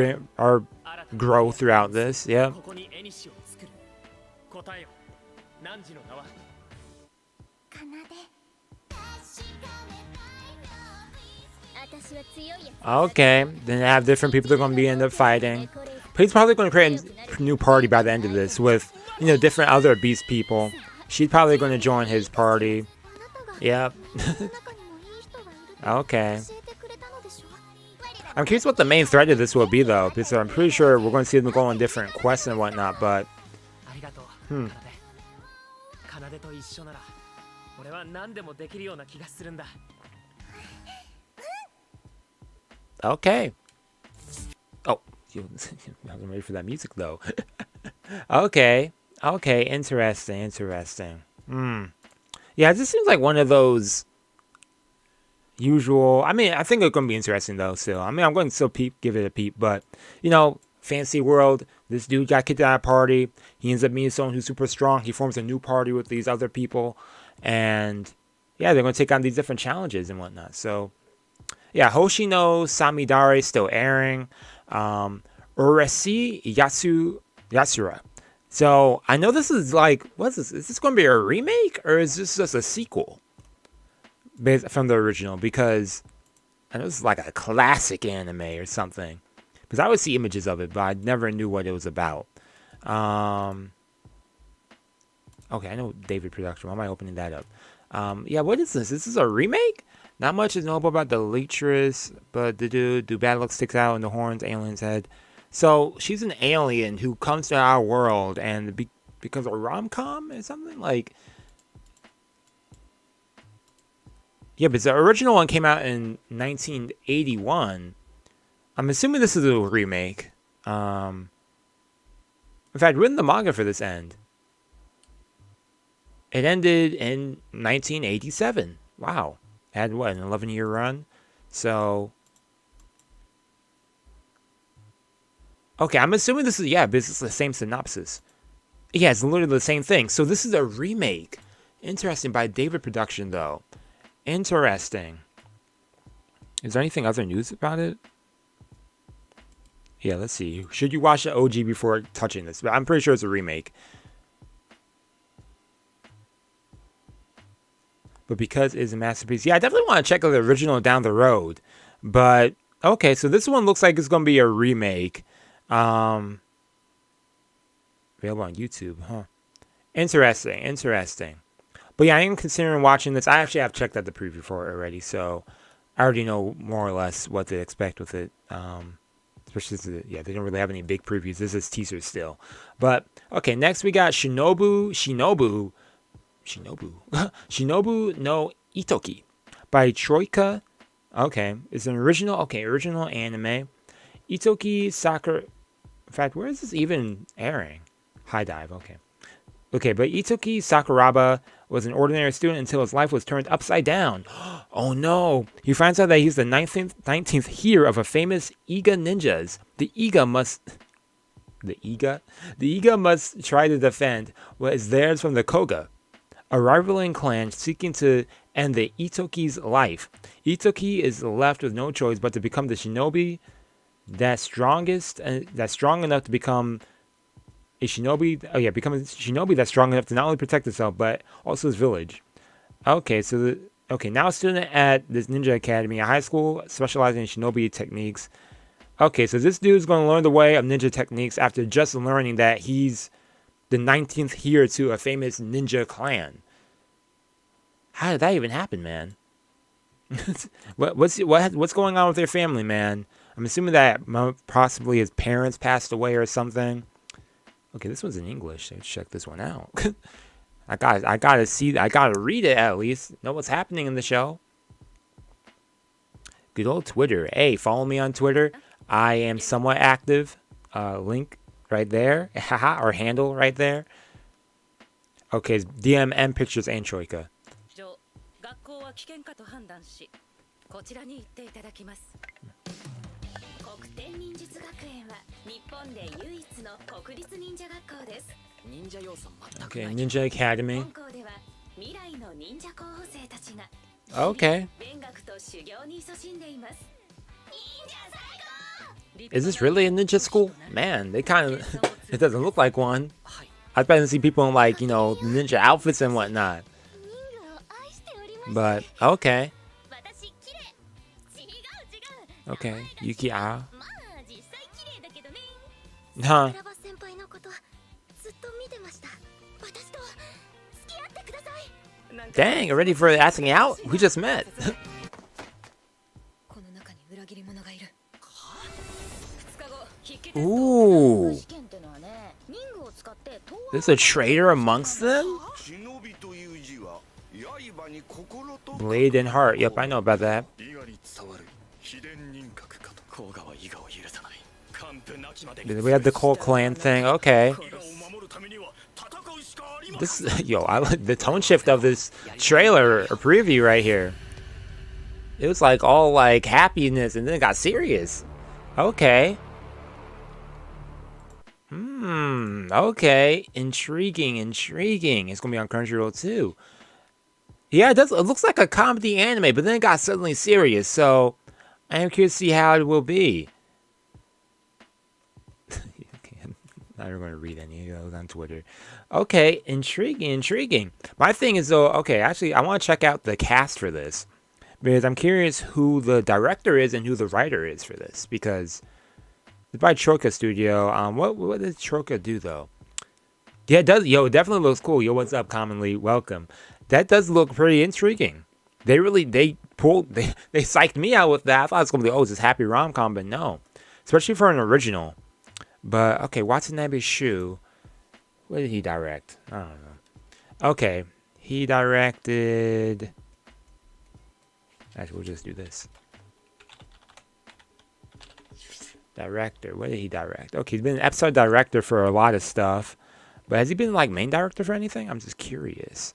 grow throughout this. Yep. Okay, then they have different people that are going to be end up fighting. But he's probably going to create a new party by the end of this with, you know, different other beast people. She's probably going to join his party. Yep. Okay. I'm curious what the main threat of this will be, though, because I'm pretty sure we're going to see them go on different quests and whatnot, but... Okay. Oh, I wasn't ready for that music, though. Okay. Okay, interesting. Yeah, this seems like one of those... usual. I mean, I think it's going to be interesting though. Still, I mean, I'm going to still give it a peep. But you know, fantasy world. This dude got kicked out of a party. He ends up meeting someone who's super strong. He forms a new party with these other people, and yeah, they're going to take on these different challenges and whatnot. So yeah, Hoshino Samidare still airing. Uresei Yatsura. So I know this is like, what's this? Is this going to be a remake or is this just a sequel? Based from the original, because I know this is like a classic anime or something, because I would see images of it, but I never knew what it was about. Okay, I know David Production. Why am I opening that up? Yeah, what is this? This is a remake? Not much is knowable about the Leechress, but the dude, bad luck sticks out in the horns, alien's head. So she's an alien who comes to our world and becomes a rom-com or something like. Yeah, but the original one came out in 1981. I'm assuming this is a remake. In fact, when did the manga for this end? It ended in 1987. Wow. It had, what, an 11-year run? So... Okay, I'm assuming this is, yeah, but this is the same synopsis. Yeah, it's literally the same thing. So this is a remake. Interesting, by David Production, though. Interesting. Is there anything other news about it? Yeah, let's see. Should you watch the OG before touching this? But I'm pretty sure it's a remake. But because it's a masterpiece. Yeah, I definitely want to check out the original down the road. But, okay, so this one looks like it's going to be a remake. Available on YouTube, huh? Interesting. But yeah, I am considering watching this. I actually have checked out the preview for it already, so I already know more or less what to expect with it. Especially since, yeah, they don't really have any big previews. This is teasers still. But, okay, next we got Shinobu no Ittoki by Troika. Okay, it's an original anime. Ittoki Sakura. In fact, where is this even airing? High Dive, okay. Okay, but Ittoki Sakuraba was an ordinary student until his life was turned upside down. Oh no! He finds out that he's the 19th heir of a famous Iga ninjas. The Iga must try to defend what is theirs from the Koga, a rivaling clan seeking to end the Ittoki's life. Ittoki is left with no choice but to become the shinobi that's strong enough to become a shinobi. Oh yeah, become a shinobi that's strong enough to not only protect itself but also his village. Okay, so now a student at this ninja academy, a high school specializing in shinobi techniques. Okay, so this dude's going to learn the way of ninja techniques after just learning that he's the 19th heir to a famous ninja clan. How did that even happen, man? What's going on with their family, man? I'm assuming that possibly his parents passed away or something. Okay, this one's in English. Let's check this one out. I gotta read it at least. Know what's happening in the show. Good old Twitter. Hey, follow me on Twitter. I am somewhat active. Link right there. Haha, or handle right there. Okay, it's DMM Pictures and Troika. は危険かと判断し、こちらに行っていただきます。国天忍術学園は日本で唯一の国立忍者学校です。忍者要素全くない。Okay, Ninja Academy. 本校では未来の忍者候補生たちが Okay. 勉学と修行に勤しんでいます。Is this really a ninja school? Man, they kind of it doesn't look like one. I bet to see people in like, you know, ninja outfits and whatnot. But okay. Okay, Yuki Ah. Huh. Dang, already for asking out? We just met. Ooh. There's a traitor amongst them? Blade and heart. Yep, I know about that. We have the Cole Clan thing. Okay. This, yo, I like the tone shift of this trailer or preview right here. It was like all like happiness and then it got serious. Okay. Okay. Intriguing. It's gonna be on Crunchyroll too. Yeah, it does. It looks like a comedy anime, but then it got suddenly serious. So I am curious to see how it will be. I'm not going to read any of those on Twitter. Okay, intriguing. My thing is though, okay, actually, I want to check out the cast for this because I'm curious who the director is and who the writer is for this because it's by Troika Studio. What does Troika do though? Yeah, it does. Yo, it definitely looks cool. Yo, what's up? Commonly welcome. That does look pretty intriguing. They psyched me out with that. I thought it was gonna be is this happy rom-com, but no, especially for an original. But okay, Watanabe Shu. What did he direct? I don't know. Okay, he directed. Actually, we'll just do this. Director. What did he direct? Okay, he's been an episode director for a lot of stuff, but has he been like main director for anything? I'm just curious.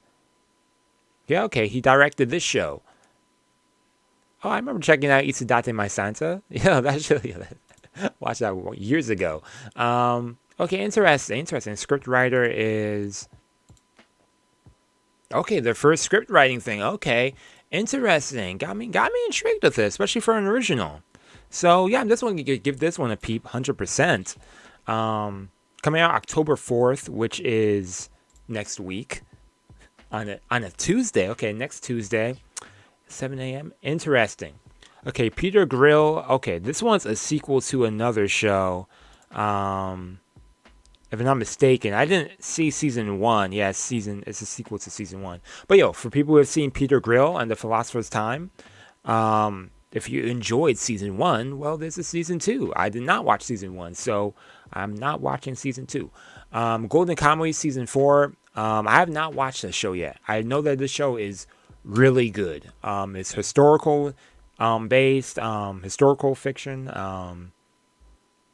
Yeah, okay, he directed this show. Oh, I remember checking out Itsadate My Santa. Yeah, that's really. Watched that years ago. Okay, interesting. Script writer is okay. The first script writing thing. Okay, interesting. Got me intrigued with this, especially for an original. So yeah, I'm just going to give this one a peep, 100%. Coming out October 4th, which is next week on a Tuesday. Okay, next Tuesday, 7 a.m. Interesting. Okay, Peter Grill. Okay, this one's a sequel to another show. If I'm not mistaken, I didn't see season 1. Yeah, it's a sequel to season 1. But yo, for people who have seen Peter Grill and the Philosopher's Time, if you enjoyed season 1, well, this is season 2. I did not watch season 1, so I'm not watching season 2. Golden Kamuy season 4. I have not watched the show yet. I know that the show is really good. It's historical. Based historical fiction,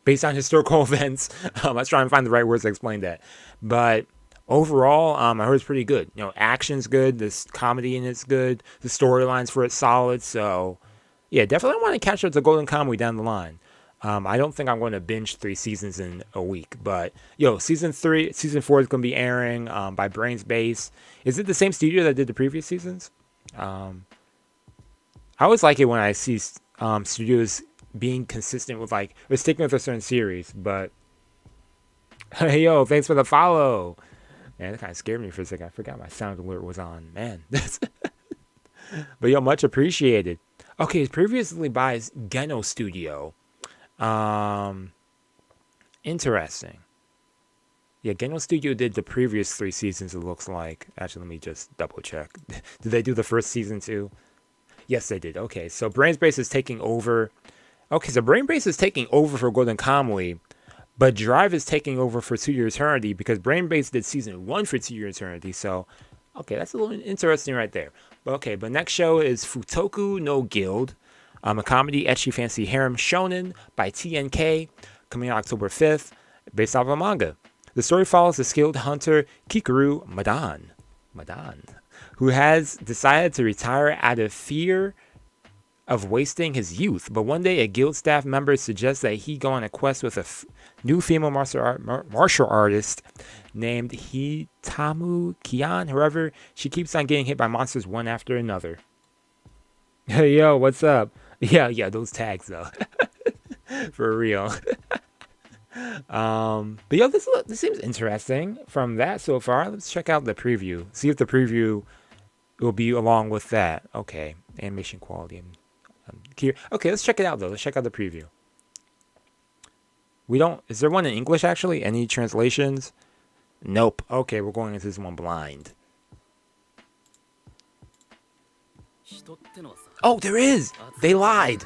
based on historical events. I was trying to find the right words to explain that. But overall, I heard it's pretty good. You know, action's good. This comedy in it's good. The storylines for it's solid. So, yeah, definitely want to catch up to Golden Kamuy down the line. I don't think I'm going to binge 3 seasons in a week. But, yo, season 4 is going to be airing by Brains Base. Is it the same studio that did the previous seasons? I always like it when I see studios being consistent with or sticking with a certain series. But hey, yo, thanks for the follow. Man, that kind of scared me for a second. I forgot my sound alert was on. Man, but yo, much appreciated. Okay, it's previously by Geno Studio. Interesting. Yeah, Geno Studio did the previous 3 seasons. It looks like. Actually, let me just double check. Did they do the first season too? Yes, they did. Okay, so Brains Base is taking over. Okay, so Brain Base is taking over for Golden Kamuy, but Drive is taking over for 2 Year Eternity because Brain Base did season 1 for 2 Year Eternity. So, okay, that's a little interesting right there. Okay, but next show is Futoku no Guild, a comedy ecchi fancy harem shonen by TNK, coming out October 5th, based off of a manga. The story follows the skilled hunter Kikuru Madan, who has decided to retire out of fear of wasting his youth. But one day, a guild staff member suggests that he go on a quest with a new female martial artist named Hitamu-kian. However, she keeps on getting hit by monsters one after another. Hey, yo, what's up? Yeah, those tags, though. For real. But yo, this seems interesting from that so far. Let's check out the preview. See if the preview will be along with that. Okay, animation quality. Okay, let's check it out though. Let's check out the preview. Is there one in English actually? Any translations? Nope. Okay, we're going into this one blind. Oh, there is! They lied!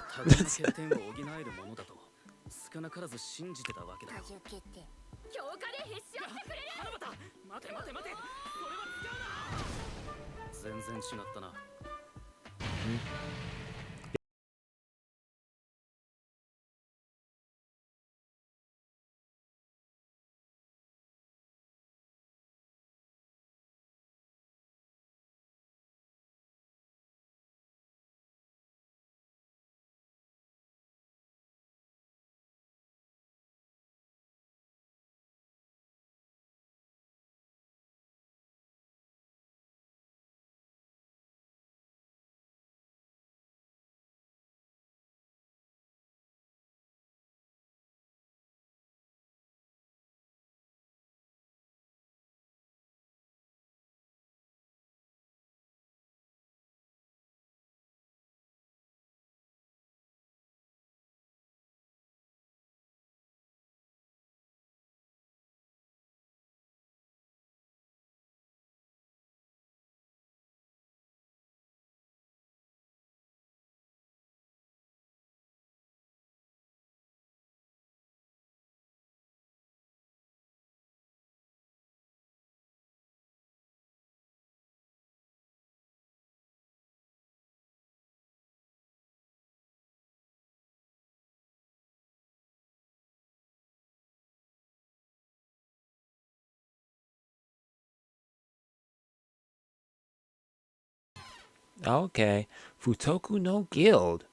Okay. Futoku no Guild.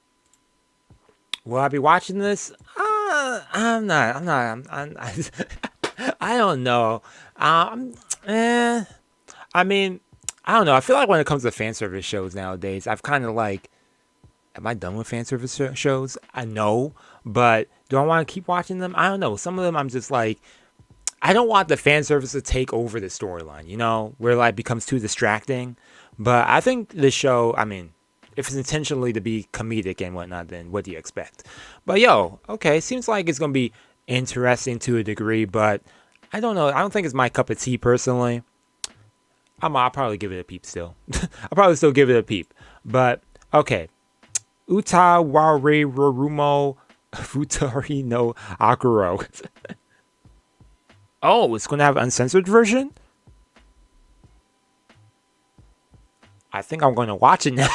Will I be watching this? I'm not. I don't know. I mean, I don't know. I feel like when it comes to fan service shows nowadays, I've kind of like, am I done with fan service shows? I know, but do I want to keep watching them? I don't know. Some of them I'm just like, I don't want the fan service to take over the storyline, you know, where like becomes too distracting. But I think the show, I mean, if it's intentionally to be comedic and whatnot, then what do you expect? But yo, okay, seems like it's going to be interesting to a degree, but I don't know. I don't think it's my cup of tea personally. I'll probably give it a peep still. I'll probably still give it a peep. But, okay. Uta Ware Rorumo Futari no Akuro. Oh, it's going to have an uncensored version? I think I'm going to watch it now.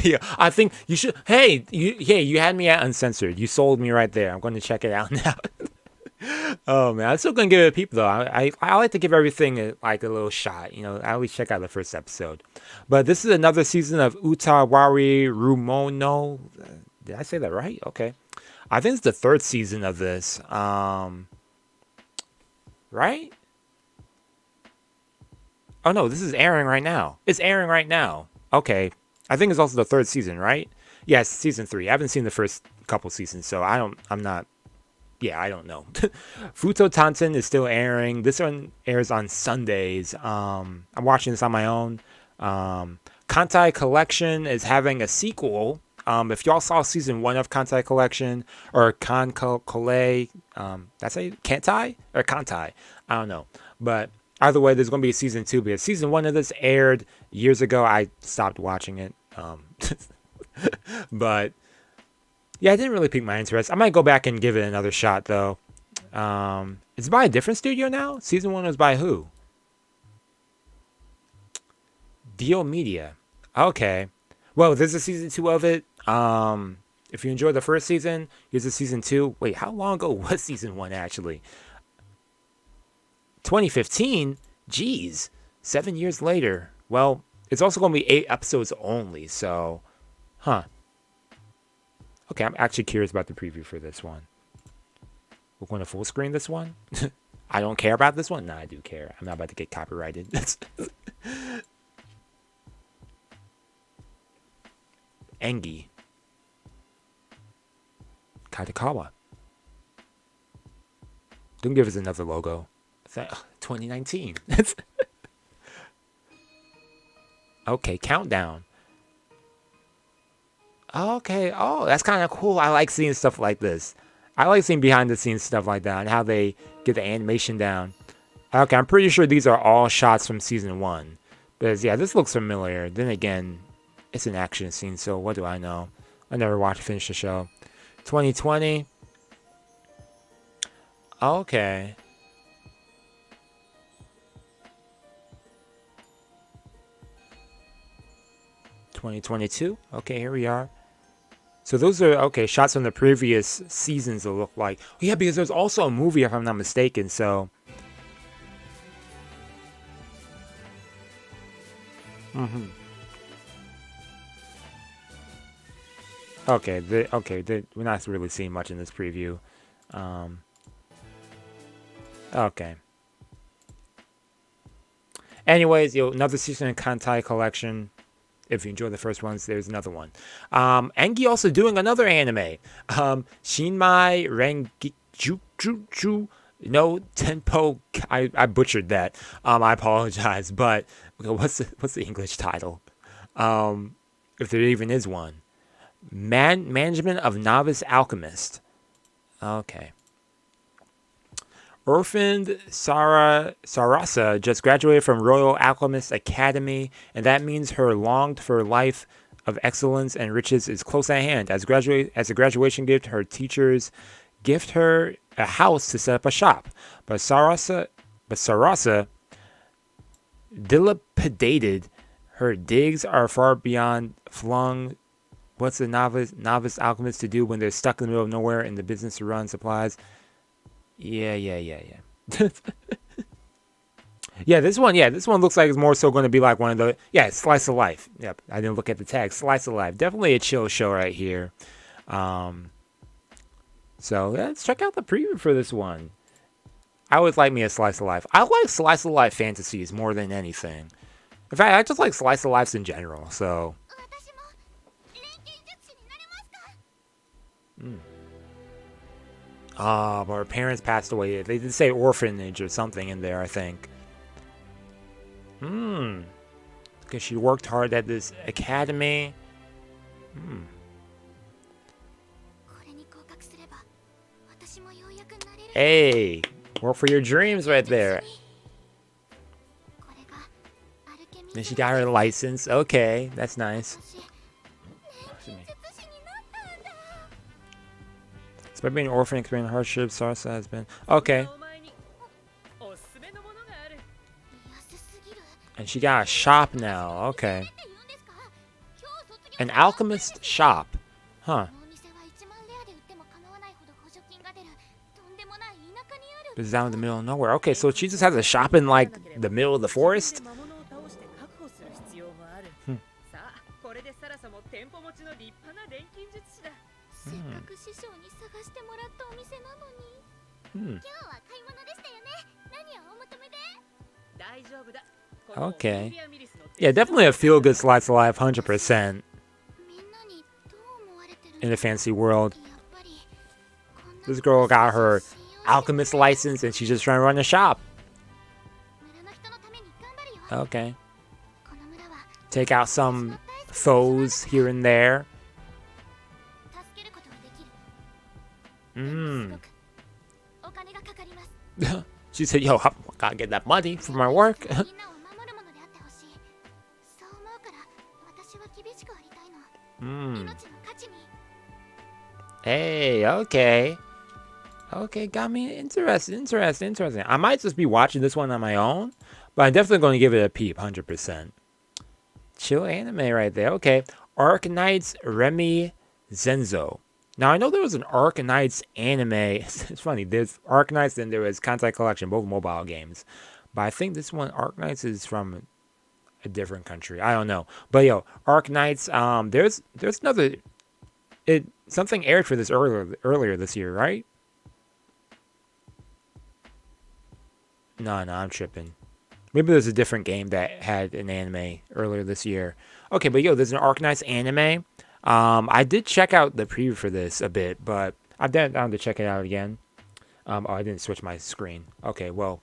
Yeah, I think you should. Hey, you had me at uncensored. You sold me right there. I'm going to check it out now. Oh man, I'm still going to give it a peep though. I like to give everything a little shot. You know, I always check out the first episode. But this is another season of Utawari Rumono. Did I say that right? Okay. I think it's the third season of this. Right? Oh no, this is airing right now. It's airing right now. Okay. I think it's also the third season, right? Yes, season 3. I haven't seen the first couple seasons, so I don't know. Futo Tanten is still airing. This one airs on Sundays. I'm watching this on my own. Kantai Collection is having a sequel. If y'all saw season 1 of Kantai Collection or Kankole, that's how you, Kantai or Kantai? I don't know. But either way, there's going to be a season 2 because season 1 of this aired years ago. I stopped watching it. But yeah, it didn't really pique my interest. I might go back and give it another shot though. It's by a different studio now. Season 1 was by who? Dio Media. Okay. Well, there's a season 2 of it. If you enjoyed the first season, here's a season 2. Wait, how long ago was season 1 actually? 2015? Jeez. 7 years later. Well, it's also going to be 8 episodes only, so... Huh. Okay, I'm actually curious about the preview for this one. We're going to full screen this one? I don't care about this one? Nah, I do care. I'm not about to get copyrighted. Engi. Katakawa. Don't give us another logo. 2019. Okay, countdown. Okay, oh, that's kind of cool. I like seeing stuff like this. I like seeing behind the scenes stuff like that and how they get the animation down. Okay, I'm pretty sure these are all shots from season 1. But yeah, this looks familiar. Then again, it's an action scene, so what do I know? I never watched finish the show. 2020. Okay. (2022) Okay, here we are. So those are, okay, shots from the previous seasons that look like. Oh, yeah, because there's also a movie, if I'm not mistaken, so. Okay, we're not really seeing much in this preview. Okay. Anyways, another season in Kantai collection. If you enjoy the first ones, there's another one. Engi also doing another anime. Shinmai Rengijuju no Tenpo. I butchered that. I apologize, but what's the English title? If there even is one. Management of Novice Alchemist. Okay. Orphaned Sarasa just graduated from Royal Alchemist Academy, and that means her longed for life of excellence and riches is close at hand. As a graduation gift, her teachers gift her a house to set up a shop. But Sarasa dilapidated. Her digs are far beyond flung. What's the novice alchemist to do when they're stuck in the middle of nowhere in the business to run supplies? Yeah. Yeah, this one looks like it's more so going to be like one of the, slice of life. Yep, I didn't look at the tag. Slice of life. Definitely a chill show right here. So let's check out the preview for this one. I always like me a slice of life. I like slice of life fantasies more than anything. In fact, I just like slice of lives in general, so. But her parents passed away. They did say orphanage or something in there, I think. Because she worked hard at this academy. Hey, work for your dreams right there. Then she got her license. Okay, that's nice. Despite being an orphan, experiencing hardships, Sarasa has been... Okay. And she got a shop now. Okay. An alchemist shop. Huh. This is out in the middle of nowhere. Okay, so she just has a shop in, like, the middle of the forest? Okay. Yeah, definitely a feel-good slice of life, 100%. In the fantasy world. This girl got her alchemist license and she's just trying to run a shop. Okay. Take out some foes here and there. She said, yo, I gotta get that money for my work. Hey, okay. Okay, got me interesting. I might just be watching this one on my own, but I'm definitely going to give it a peep, 100%. Chill anime right there. Okay. Arknights Remi Zenzo. Now, I know there was an Arknights anime. It's funny. There's Arknights and there was Kantai Collection, both mobile games. But I think this one, Arknights, is from a different country. I don't know. But yo, Arknights, there's another, something aired for this earlier this year, right? No, I'm tripping. Maybe there's a different game that had an anime earlier this year. Okay, but yo, there's an Arknights anime. I did check out the preview for this a bit, but I'm down to check it out again. Oh, I didn't switch my screen. Okay, well,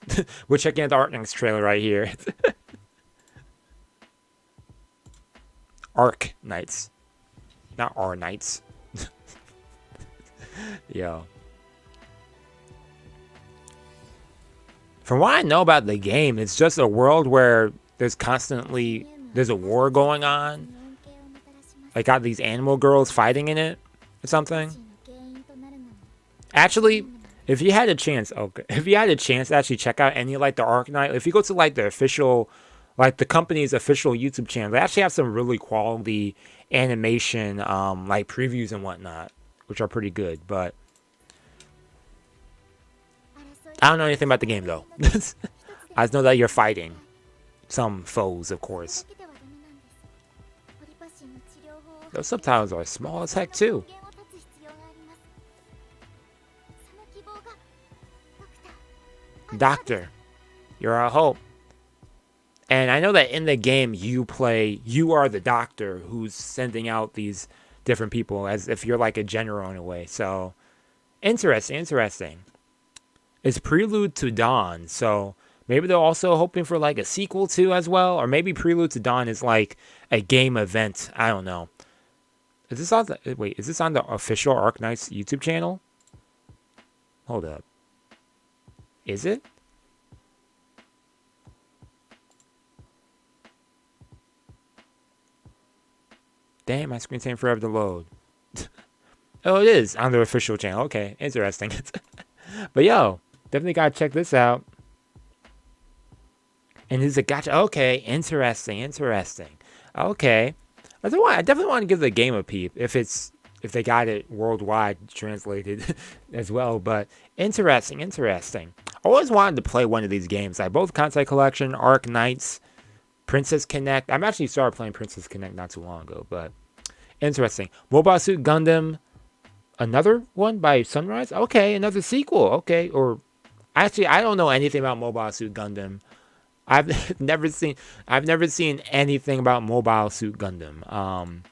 we're checking out the Arknights trailer right here. Arknights. Not Arknights. Yo. From what I know about the game, it's just a world where there's a war going on. Like, got these animal girls fighting in it or something. Actually, if you had a chance, to actually check out any, like, the Arknight, if you go to, like, the official, like, the company's official YouTube channel, they actually have some really quality animation, like, previews and whatnot, which are pretty good, but I don't know anything about the game, though. I just know that you're fighting some foes, of course. Those subtitles are small as heck, too. Doctor, you're our hope. And I know that in the game you are the doctor who's sending out these different people as if you're like a general in a way. So, interesting. It's Prelude to Dawn, so maybe they're also hoping for like a sequel too as well, or maybe Prelude to Dawn is like a game event. I don't know. Is this on the official Arknights YouTube channel? Hold up. Is it? Damn, my screen's taking forever to load. Oh, it is on the official channel. Okay, interesting. But yo, definitely gotta check this out. And it's a gotcha. Okay, interesting. Okay, I definitely want to give the game a peep if they got it worldwide translated as well. But interesting. I always wanted to play one of these games, like both Kansai Collection, Arknights, Princess Connect. I've actually started playing Princess Connect not too long ago, but interesting. Mobile Suit Gundam, another one by Sunrise. Okay, another sequel. Okay, or actually, I don't know anything about Mobile Suit Gundam. I've never seen anything about Mobile Suit Gundam.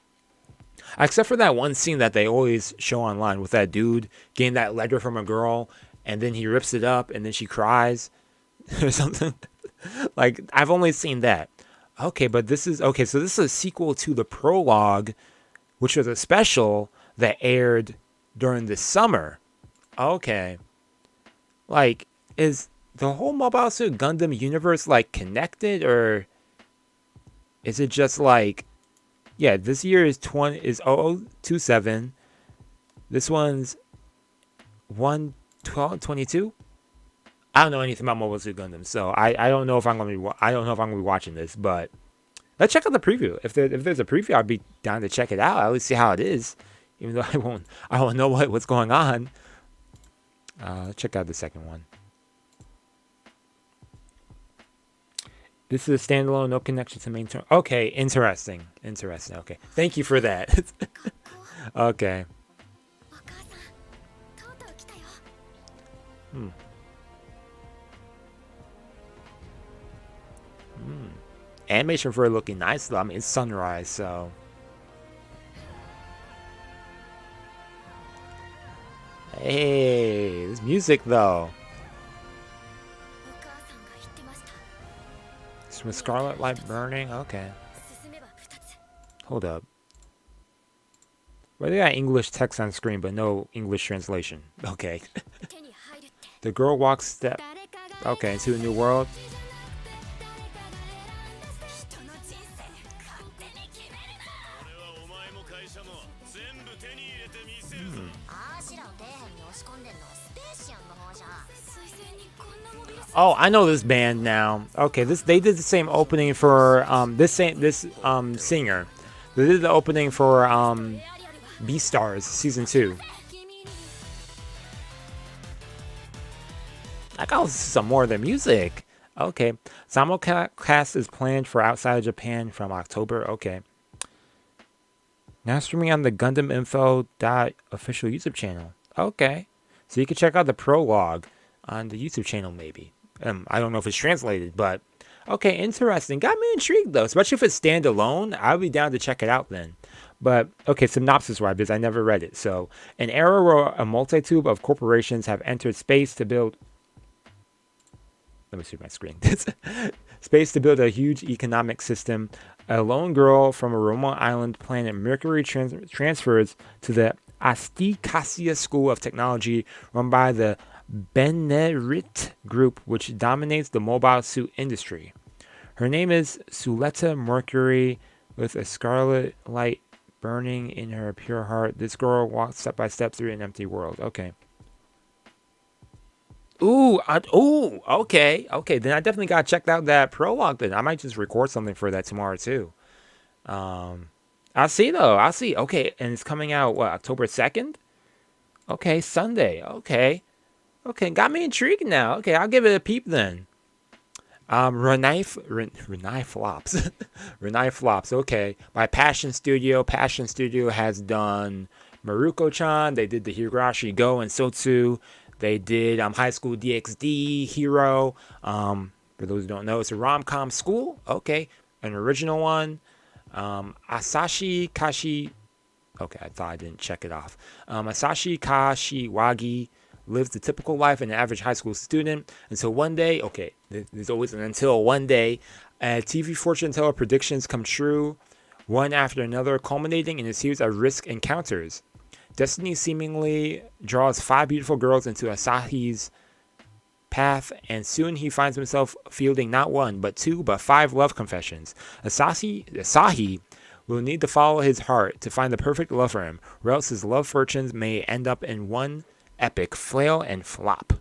Except for that one scene that they always show online with that dude getting that letter from a girl, and then he rips it up, and then she cries or something. Like, I've only seen that. Okay, but this is a sequel to the prologue, which was a special that aired during the summer. Okay. Like, is the whole Mobile Suit Gundam universe, like, connected, or is it just, like, yeah, this year is 0027. This one's 1/12/22. I don't know anything about Mobile Suit Gundam, so I don't know if I'm gonna be watching this, but let's check out the preview. If there's a preview, I'd be down to check it out. At least see how it is, even though I won't know what's going on. Let's check out the second one. This is a standalone, no connection to main turn. Okay, interesting. Okay, thank you for that. Okay. Animation for it looking nice though. I mean, it's sunrise, so. Hey, this music though. With Scarlet Light burning? Okay. Hold up. Well, they got English text on screen, but no English translation. Okay. The girl walks step. Okay, into a new world. Oh, I know this band now. Okay, they did the same opening for this singer. They did the opening for Beastars season 2. I got some more of their music. Okay. Simulcast is planned for outside of Japan from October. Okay. Now streaming on the Gundam Info official YouTube channel. Okay. So you can check out the prologue on the YouTube channel maybe. I don't know if it's translated, but okay, interesting. Got me intrigued though, especially if it's standalone. I'll be down to check it out then. But okay, synopsis-wise, because I never read it. So, an era where a multitude of corporations have entered space to build. Let me see my screen. Space to build a huge economic system. A lone girl from a remote island planet Mercury transfers to the Astikasia School of Technology, run by the Benerit Group, which dominates the mobile suit industry. Her name is Suleta Mercury, with a scarlet light burning in her pure heart. This girl walks step by step through an empty world. Okay. Ooh, okay. Then I definitely gotta check out that prologue. Then I might just record something for that tomorrow too. I'll see though. I'll see. Okay, and it's coming out what, October 2nd? Okay, Sunday. Okay, got me intrigued now. Okay, I'll give it a peep then. Renai Flops. Renai Flops. Okay, by Passion Studio. Passion Studio has done Maruko-chan. They did the Higurashi Go and Sotsu. They did High School DxD, Hero. For those who don't know, it's a rom-com school. Okay, an original one. Asashi Kashi. Okay, I thought I didn't check it off. Asashi Kashiwagi lives the typical life of an average high school student until one day. Okay, there's always an until one day. TV fortune teller predictions come true, one after another, culminating in a series of risk encounters. Destiny seemingly draws 5 beautiful girls into Asahi's path, and soon he finds himself fielding not 1, but 2, but 5 love confessions. Asahi will need to follow his heart to find the perfect love for him, or else his love fortunes may end up in one epic flail and flop.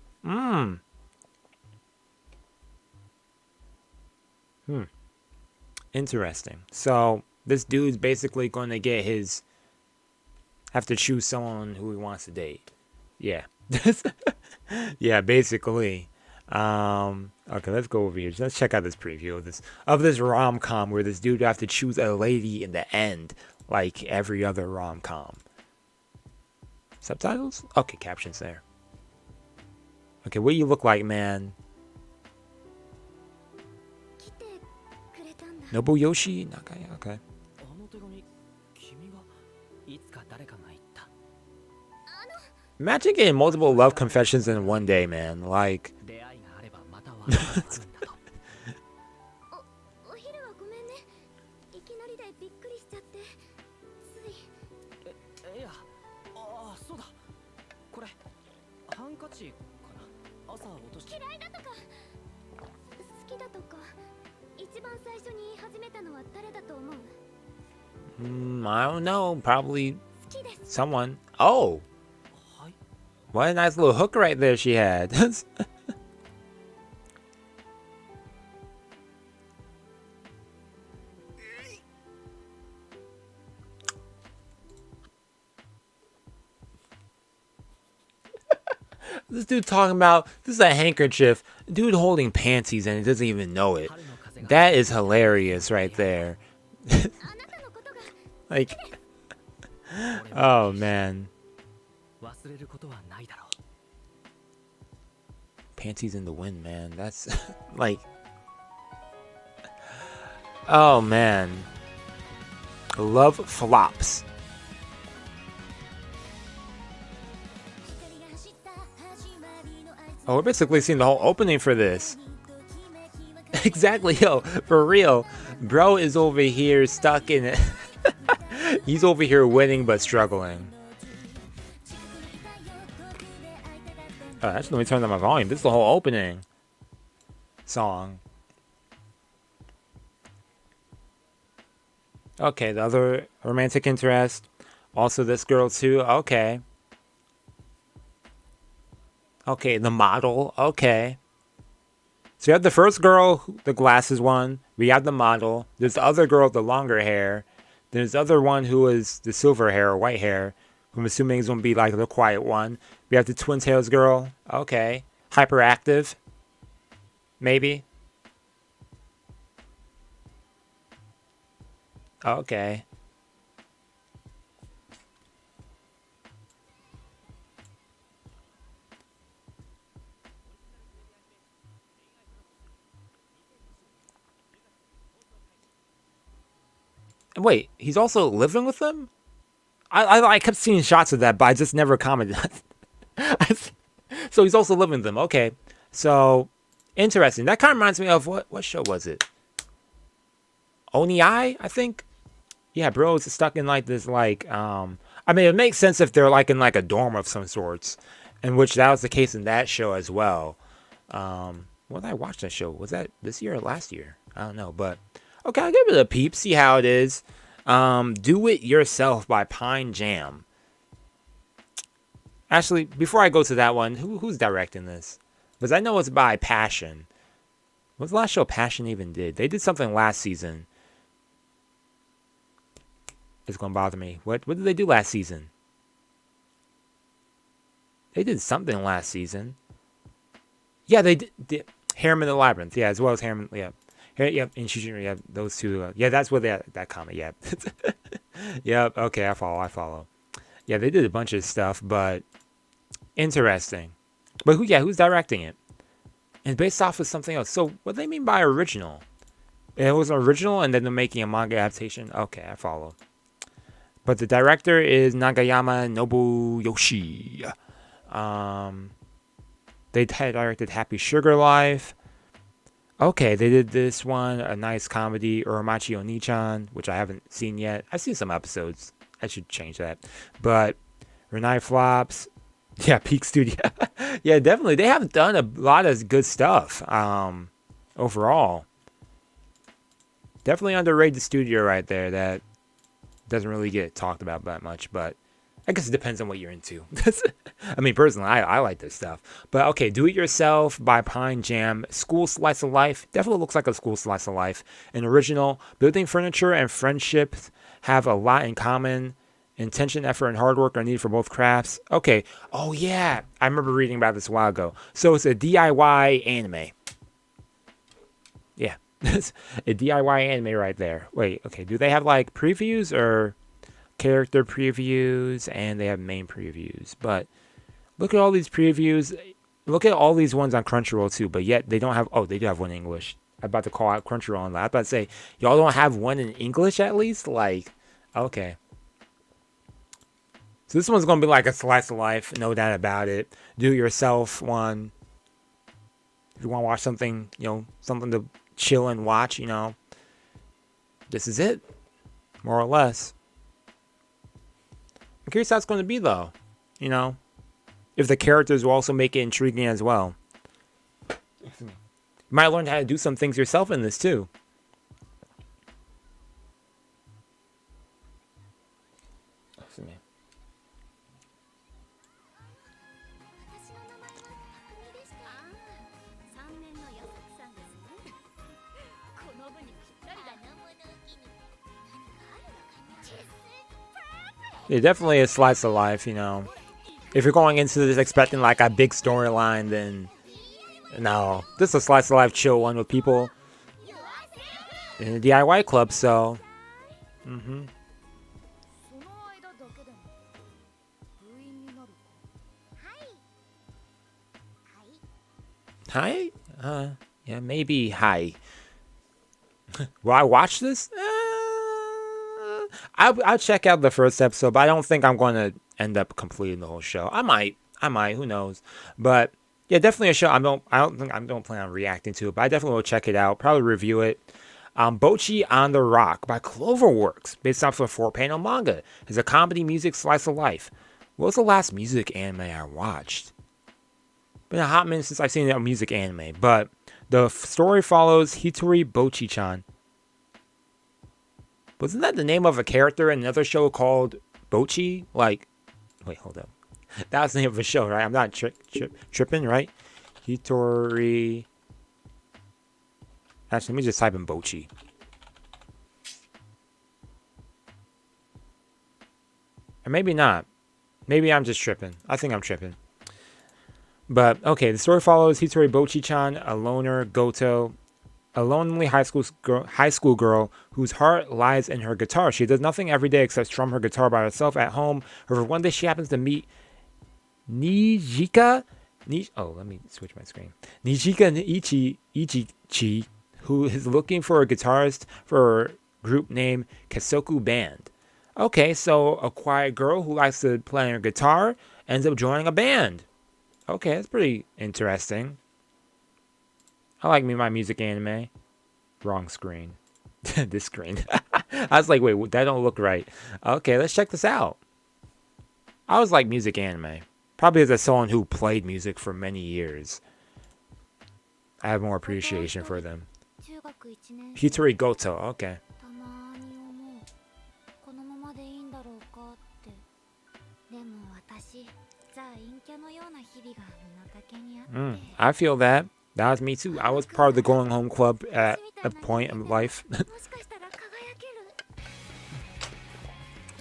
Interesting. So this dude's basically going to have to choose someone who he wants to date. Yeah. Yeah, basically. Okay, let's go over here. Let's check out this preview of this rom-com where this dude have to choose a lady in the end, like every other rom-com. Subtitles? Okay, captions there. Okay, what do you look like, man? Nobuyoshi Nakaya. Okay. Imagine getting multiple love confessions in one day, man. Like. I don't know. Probably someone. Oh. What a nice little hook right there she had. This dude talking about, this is a handkerchief. Dude holding panties and he doesn't even know it. That is hilarious right there. Like, oh man. Panties in the wind, man. That's like, oh man. Love flops. Oh, we're basically seeing the whole opening for this. Exactly, yo, for real. Bro is over here stuck in it. He's over here winning but struggling. Actually, let me turn down my volume. This is the whole opening song. Okay, the other romantic interest. Also this girl too. Okay. Okay, the model. Okay. So you have the first girl, the glasses one. We have the model. There's the other girl with the longer hair. There's the other one who is the silver hair or white hair. I'm assuming is going to be like the quiet one. We have the Twin Tails girl. Okay. Hyperactive. Maybe. Okay. Wait, he's also living with them? I kept seeing shots of that, but I just never commented. So he's also living with them. Okay. So, interesting. That kind of reminds me of, what show was it? Oni, I think? Yeah, bro, it's stuck in like this, like, I mean, it makes sense if they're like in like a dorm of some sorts, in which that was the case in that show as well. When did I watch that show? Was that this year or last year? I don't know, but okay, I'll give it a peep, see how it is. Do It Yourself by Pine Jam. Actually, before I go to that one, who's directing this? Because I know it's by Passion. What's the last show Passion even did? They did something last season. It's gonna bother me. What did they do last season? They did something last season. Yeah, they did Harem in the Labyrinth. Yeah, as well as Harem. Yeah. Yep, and yeah, those two. Yeah, that's what that comment. Yeah. Yep. Okay, I follow. Yeah, they did a bunch of stuff, but interesting. But who's directing it? And based off of something else. So what do they mean by original? It was original, and then they're making a manga adaptation. Okay, I follow. But the director is Nagayama Nobuyoshi. They directed Happy Sugar Life. Okay, they did this one, a nice comedy, Uramachi Oni-chan, which I haven't seen yet. I've seen some episodes. I should change that. But Renai Flops. Yeah, Peak Studio. Yeah, definitely. They have done a lot of good stuff overall. Definitely underrated studio right there that doesn't really get talked about that much, but I guess it depends on what you're into. I mean, personally, I like this stuff. But okay, Do It Yourself by Pine Jam. School Slice of Life. Definitely looks like a school slice of life. An original. Building furniture and friendships have a lot in common. Intention, effort, and hard work are needed for both crafts. Okay. Oh, yeah. I remember reading about this a while ago. So it's a DIY anime. Yeah. A DIY anime right there. Wait, okay. Do they have like previews or character previews? And they have main previews. But look at all these previews. Look at all these ones on Crunchyroll too. But yet they don't have. Oh, they do have one in English. I'm about to call out Crunchyroll on that. I'm about to say, y'all don't have one in English at least? Like, okay. So this one's going to be like a slice of life. No doubt about it. Do it yourself one. If you want to watch something, something to chill and watch, this is it. More or less. I'm curious how it's going to be, though. If the characters will also make it intriguing as well. You might learn how to do some things yourself in this, too. Yeah, definitely a slice of life, If you're going into this expecting like a big storyline, then no. This is a slice of life chill one with people in a DIY club, so. Hi? Yeah, maybe hi. Will I watch this? I'll check out the first episode, but I don't think I'm going to end up completing the whole show. I might, who knows? But yeah, definitely a show. I don't plan on reacting to it, but I definitely will check it out. Probably review it. Bocchi on the Rock by Cloverworks, based off of a 4-panel manga. It's a comedy music slice of life. What was the last music anime I watched? Been a hot minute since I've seen a music anime, but the story follows Hitori Bocchi-chan. Wasn't that the name of a character in another show called Bocchi? Like, wait, hold up. That was the name of a show, right? I'm not tripping, right? Hitori. Actually, let me just type in Bocchi. Or maybe not. Maybe I'm just tripping. I think I'm tripping. But, okay, the story follows Hitori Bocchi-chan, a loner, Goto, a lonely high school girl whose heart lies in her guitar. She does nothing every day except strum her guitar by herself at home. However, one day she happens to meet Nijika. Let me switch my screen. Nijika Ichichi, who is looking for a guitarist for her group named Kesoku Band. Okay, so a quiet girl who likes to play her guitar ends up joining a band. Okay, that's pretty interesting. I like my music anime. Wrong screen. This screen. I was like, wait, that don't look right. Okay, let's check this out. I always like music anime. Probably as someone who played music for many years. I have more appreciation for them. Hitori Goto, okay. I feel that. That was me too. I was part of the going home club at a point in life.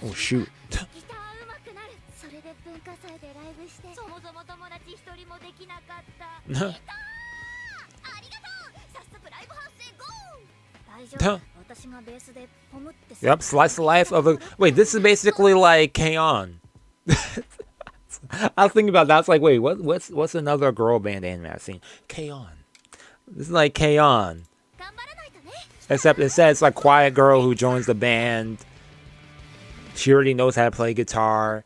Oh shoot. Yep, slice the life of a... Wait, this is basically like K-On! I was thinking about that. I was like, wait, what's another girl band anime I've seen? K-On! This is like K-On! Except it says like quiet girl who joins the band. She already knows how to play guitar.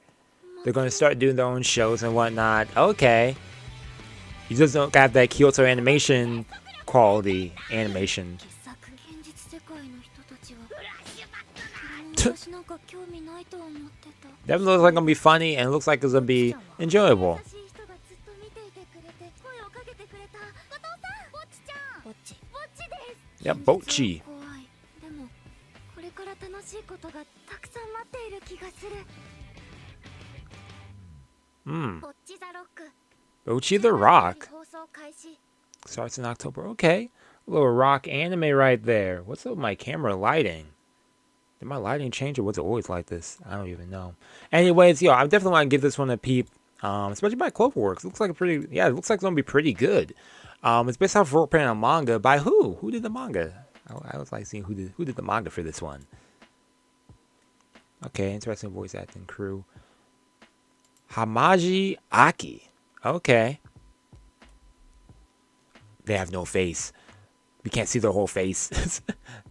They're going to start doing their own shows and whatnot. Okay. You just don't got that Kyoto animation quality animation. That looks like gonna be funny and looks like it's gonna be enjoyable. Yep, Bocchi. Bocchi the Rock. Starts in October. Okay. A little rock anime right there. What's up with my camera lighting? Did my lighting change or was it always like this? I don't even know. Anyways, yo, I definitely want to give this one a peep. Especially by Cloverworks. Looks like it looks like it's gonna be pretty good. It's based off role playing a manga by who? Who did the manga? I was like seeing who did the manga for this one. Okay, interesting voice acting crew. Hamaji Aki. Okay. They have no face. We can't see their whole face.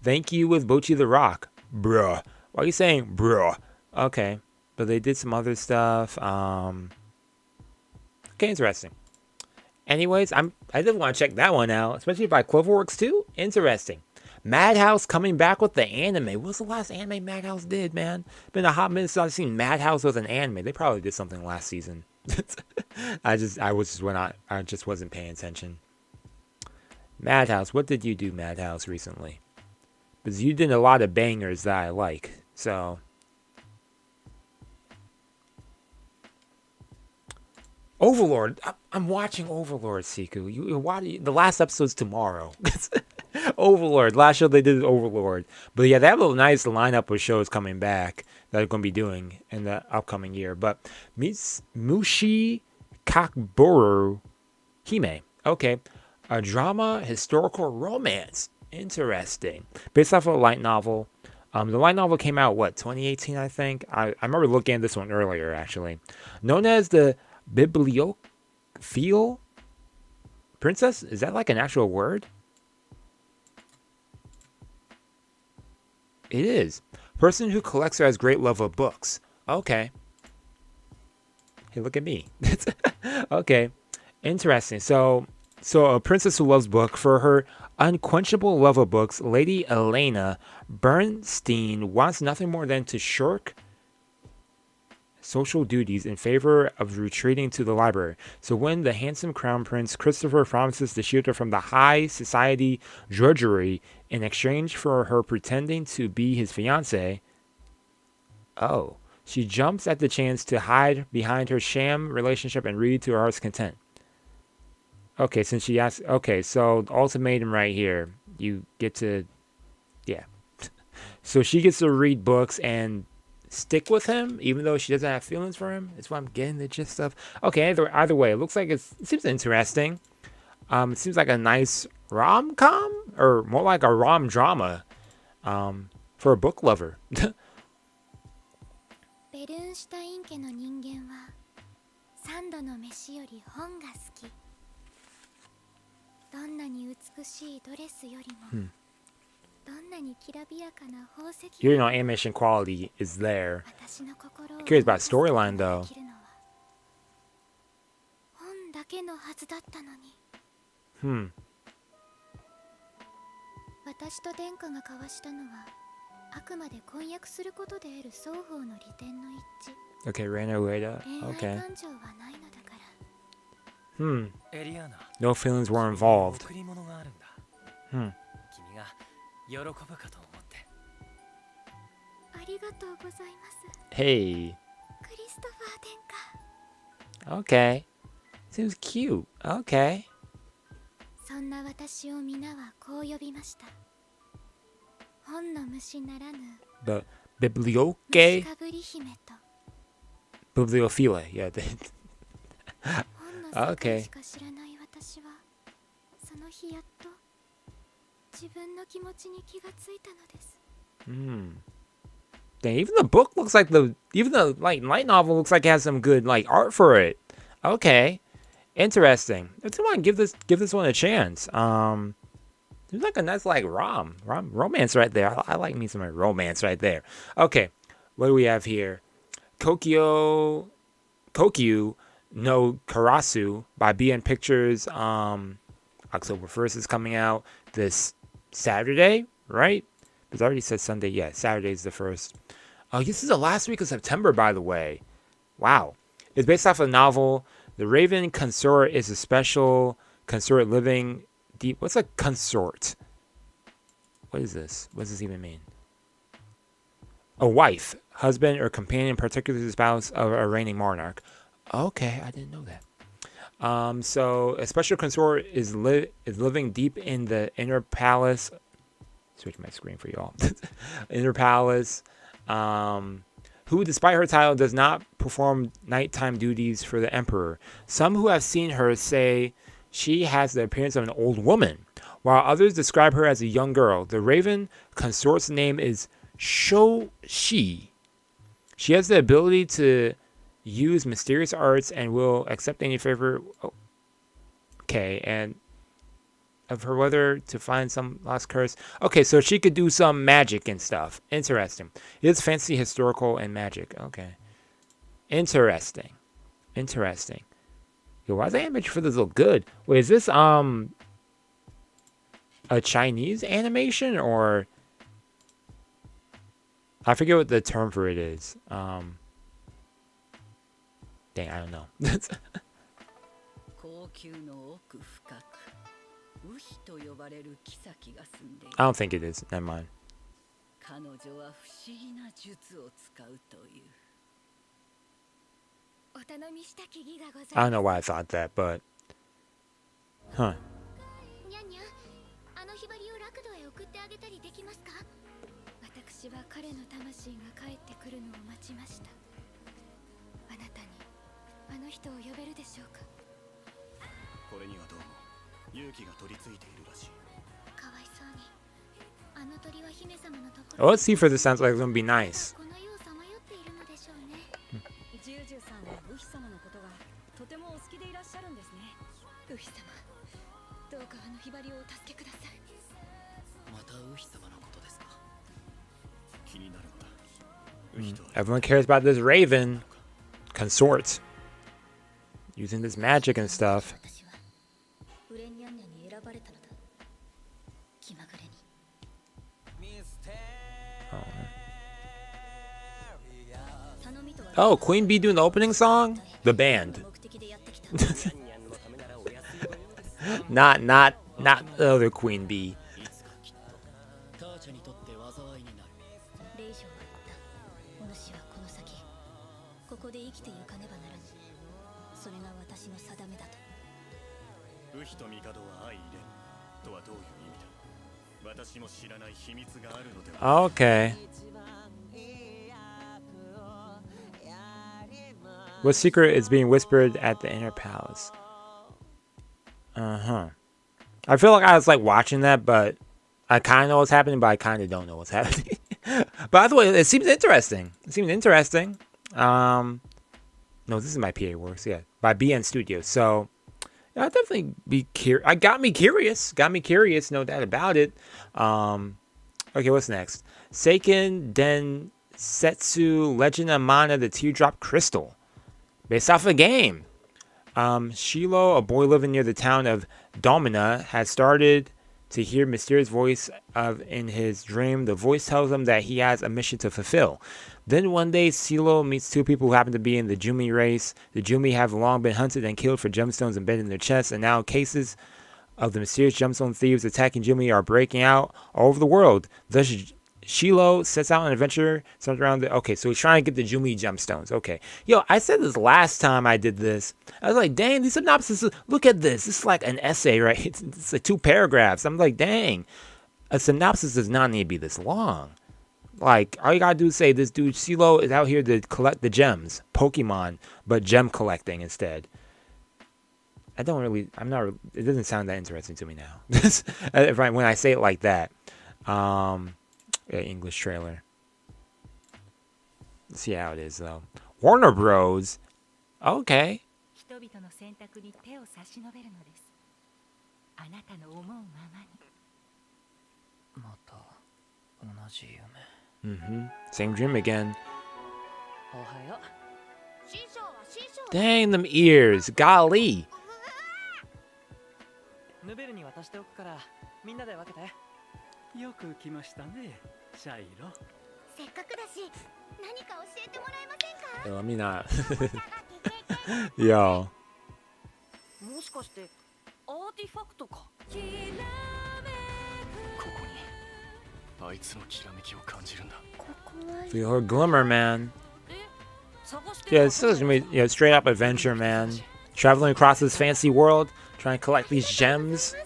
Thank you with Bocchi the Rock. Bruh. Why are you saying bruh? Okay. But they did some other stuff. Okay, interesting. Anyways, I did want to check that one out. Especially by Cloverworks too. Interesting. Madhouse coming back with the anime. What was the last anime Madhouse did, man? Been a hot minute since I've seen Madhouse with an anime. They probably did something last season. I just wasn't paying attention. Madhouse, what did you do, Madhouse, recently? Because you did a lot of bangers that I like, so... Overlord, I'm watching Overlord, Siku. The last episode's tomorrow. Overlord, last show they did is Overlord. But yeah, they have a nice lineup of shows coming back that they're going to be doing in the upcoming year. But Mushikaburi-hime, okay. A drama historical romance. Interesting. Based off of a light novel. The light novel came out, 2018, I think? I remember looking at this one earlier, actually. Known as the Bibliophile Princess? Is that like an actual word? It is. Person who collects or has great love of books. Okay. Hey, look at me. Okay. Interesting. So a princess who loves books. For her unquenchable love of books, Lady Elena Bernstein wants nothing more than to shirk social duties in favor of retreating to the library. So when the handsome crown prince Christopher promises to shield her from the high society drudgery in exchange for her pretending to be his fiancé, she jumps at the chance to hide behind her sham relationship and read to her heart's content. Okay, since she asked... Okay, so the ultimatum right here. You get to... Yeah. So she gets to read books and stick with him, even though she doesn't have feelings for him. That's why I'm getting the gist of. Okay, either way, it looks like it seems interesting. It seems like a nice rom-com. or more like a rom drama, for a book lover. ベルンシュタイン家の人間は三度の飯より本が好き。どんなに美しいドレスよりも、どんなにきらびやかな宝石。 You know, animation quality is there. 私の心を I'm curious about storyline though. できるのは本だけのはずだったのに。私と殿下が交わしたのはあくまで婚約することで得る双方の利点の一致。 Okay, Renai. 恋 Okay. 愛感情はないのだから。 No feelings were involved. 贈り物があるんだ。君が喜ぶかと思って。ありがとうございます。 Hey. クリストファー殿下。 Okay. Seems cute. Okay. そんな私を皆はこう呼びました。本の虫ならぬ The biblioke. 虫かぶり姫と。 Bibliophile. Yeah. 本の世界しか知らない私はその日やっと自分の気持ちに気がついたのです。 Dang, even the book looks like even the light novel looks like it has some good like art for it. Okay. Interesting. Let's come on, give this one a chance. There's like a nice like romance right there. I like me some romance right there. Okay, what do we have here? Kokyu no Karasu by BN Pictures. October 1st is coming out this Saturday, right? Because I already said Sunday. Yeah, Saturday is the 1st. Oh, this is the last week of September, by the way. Wow. It's based off a novel. The Raven Consort is a special consort living deep. What's a consort? What is this? What does this even mean? A wife, husband, or companion, particularly the spouse of a reigning monarch. Okay, I didn't know that. So a special consort is living deep in the inner palace. Switch my screen for y'all. Inner palace. Who, despite her title, does not perform nighttime duties for the emperor. Some who have seen her say she has the appearance of an old woman, while others describe her as a young girl. The Raven consort's name is Shoshi. She has the ability to use mysterious arts and will accept any favor. Oh. Okay, and of her whether to find some lost curse. Okay, so she could do some magic and stuff. Interesting. It's fancy, historical, and magic. Okay. Interesting. Yo, why does the image for this look good? Wait, is this a Chinese animation or I forget what the term for it is. Dang, I don't know. I don't think it is. Never mind. I don't know why I thought that, but huh. にゃんにゃん、あのひばりをラクドへ送ってあげたりできますか？私は彼の魂が帰ってくるのを待ちました。あなたにあの人を呼べるでしょうか？これにはどうも勇気が取り付いているらしい。かわいそうに。あの鳥は姫様のとこ Oh, ろ。 let's see for this sounds like it's gonna be nice. この世をさまよっているのでしょうね。ジュージュさんはウヒ様のことがとてもお好きでいらっしゃるんですね。ウヒ様、どうかあのひばりをお助けください。またウヒ様のことですか。気になるんだ。 Everyone cares about this Raven consort using this magic and stuff. 私はウレニャンニャに選ばれたのだ。気まぐれに。 Oh, Queen Bee doing the opening song? The band. not the other Queen Bee. ターチャにとって災いになる。レイジョは言った。お主はこの先ここで生きてゆかねばならぬ。それが私の定めだと。ウヒとミカドは相入れんとはどういう意味だ。私も知らない秘密があるのでは。 Okay. What secret is being whispered at the inner palace? I feel like I was like watching that, but I kind of know what's happening, but I kind of don't know what's happening. But by the way, it seems interesting. No, this is my PA works, yeah, by BN Studios. So I'll definitely be curious. Got me curious, no doubt about it. Okay, what's next? Seiken Densetsu Legend of Mana: The Teardrop Crystal, based off a game. Shilo, a boy living near the town of Domina, has started to hear mysterious voice in his dream. The voice tells him that he has a mission to fulfill. Then one day, Shilo meets two people who happen to be in the Jumi race. The Jumi have long been hunted and killed for gemstones embedded in their chests, and now cases of the mysterious gemstone thieves attacking Jumi are breaking out all over the world. Thus, Shilo sets out on an adventure centered around the... Okay, so he's trying to get the Jumi gemstones. Okay. Yo, I said this last time I did this. I was like, dang, these synopses... Look at this. This is like an essay, right? It's like 2 paragraphs. I'm like, dang. A synopsis does not need to be this long. Like, all you gotta do is say, this dude, Shilo, is out here to collect the gems. Pokemon, but gem collecting instead. It doesn't sound that interesting to me now. When I say it like that. English trailer. Let's see how it is though. Warner Bros. Okay. Same dream again. Dang, them ears. Golly. ヌベルに渡しておくからみんなで分けて。よく来ましたね、シャイロ。せっかくだし、何か教えてもらえませんか？ Yo, let me not. Yo. もしかしてアーティファクトか？ここにあいつのきらめきを感じるんだ。ここは Feel her glimmer, man. Yeah, this is gonna be straight up adventure, man. Traveling across this fancy world, trying to collect these gems.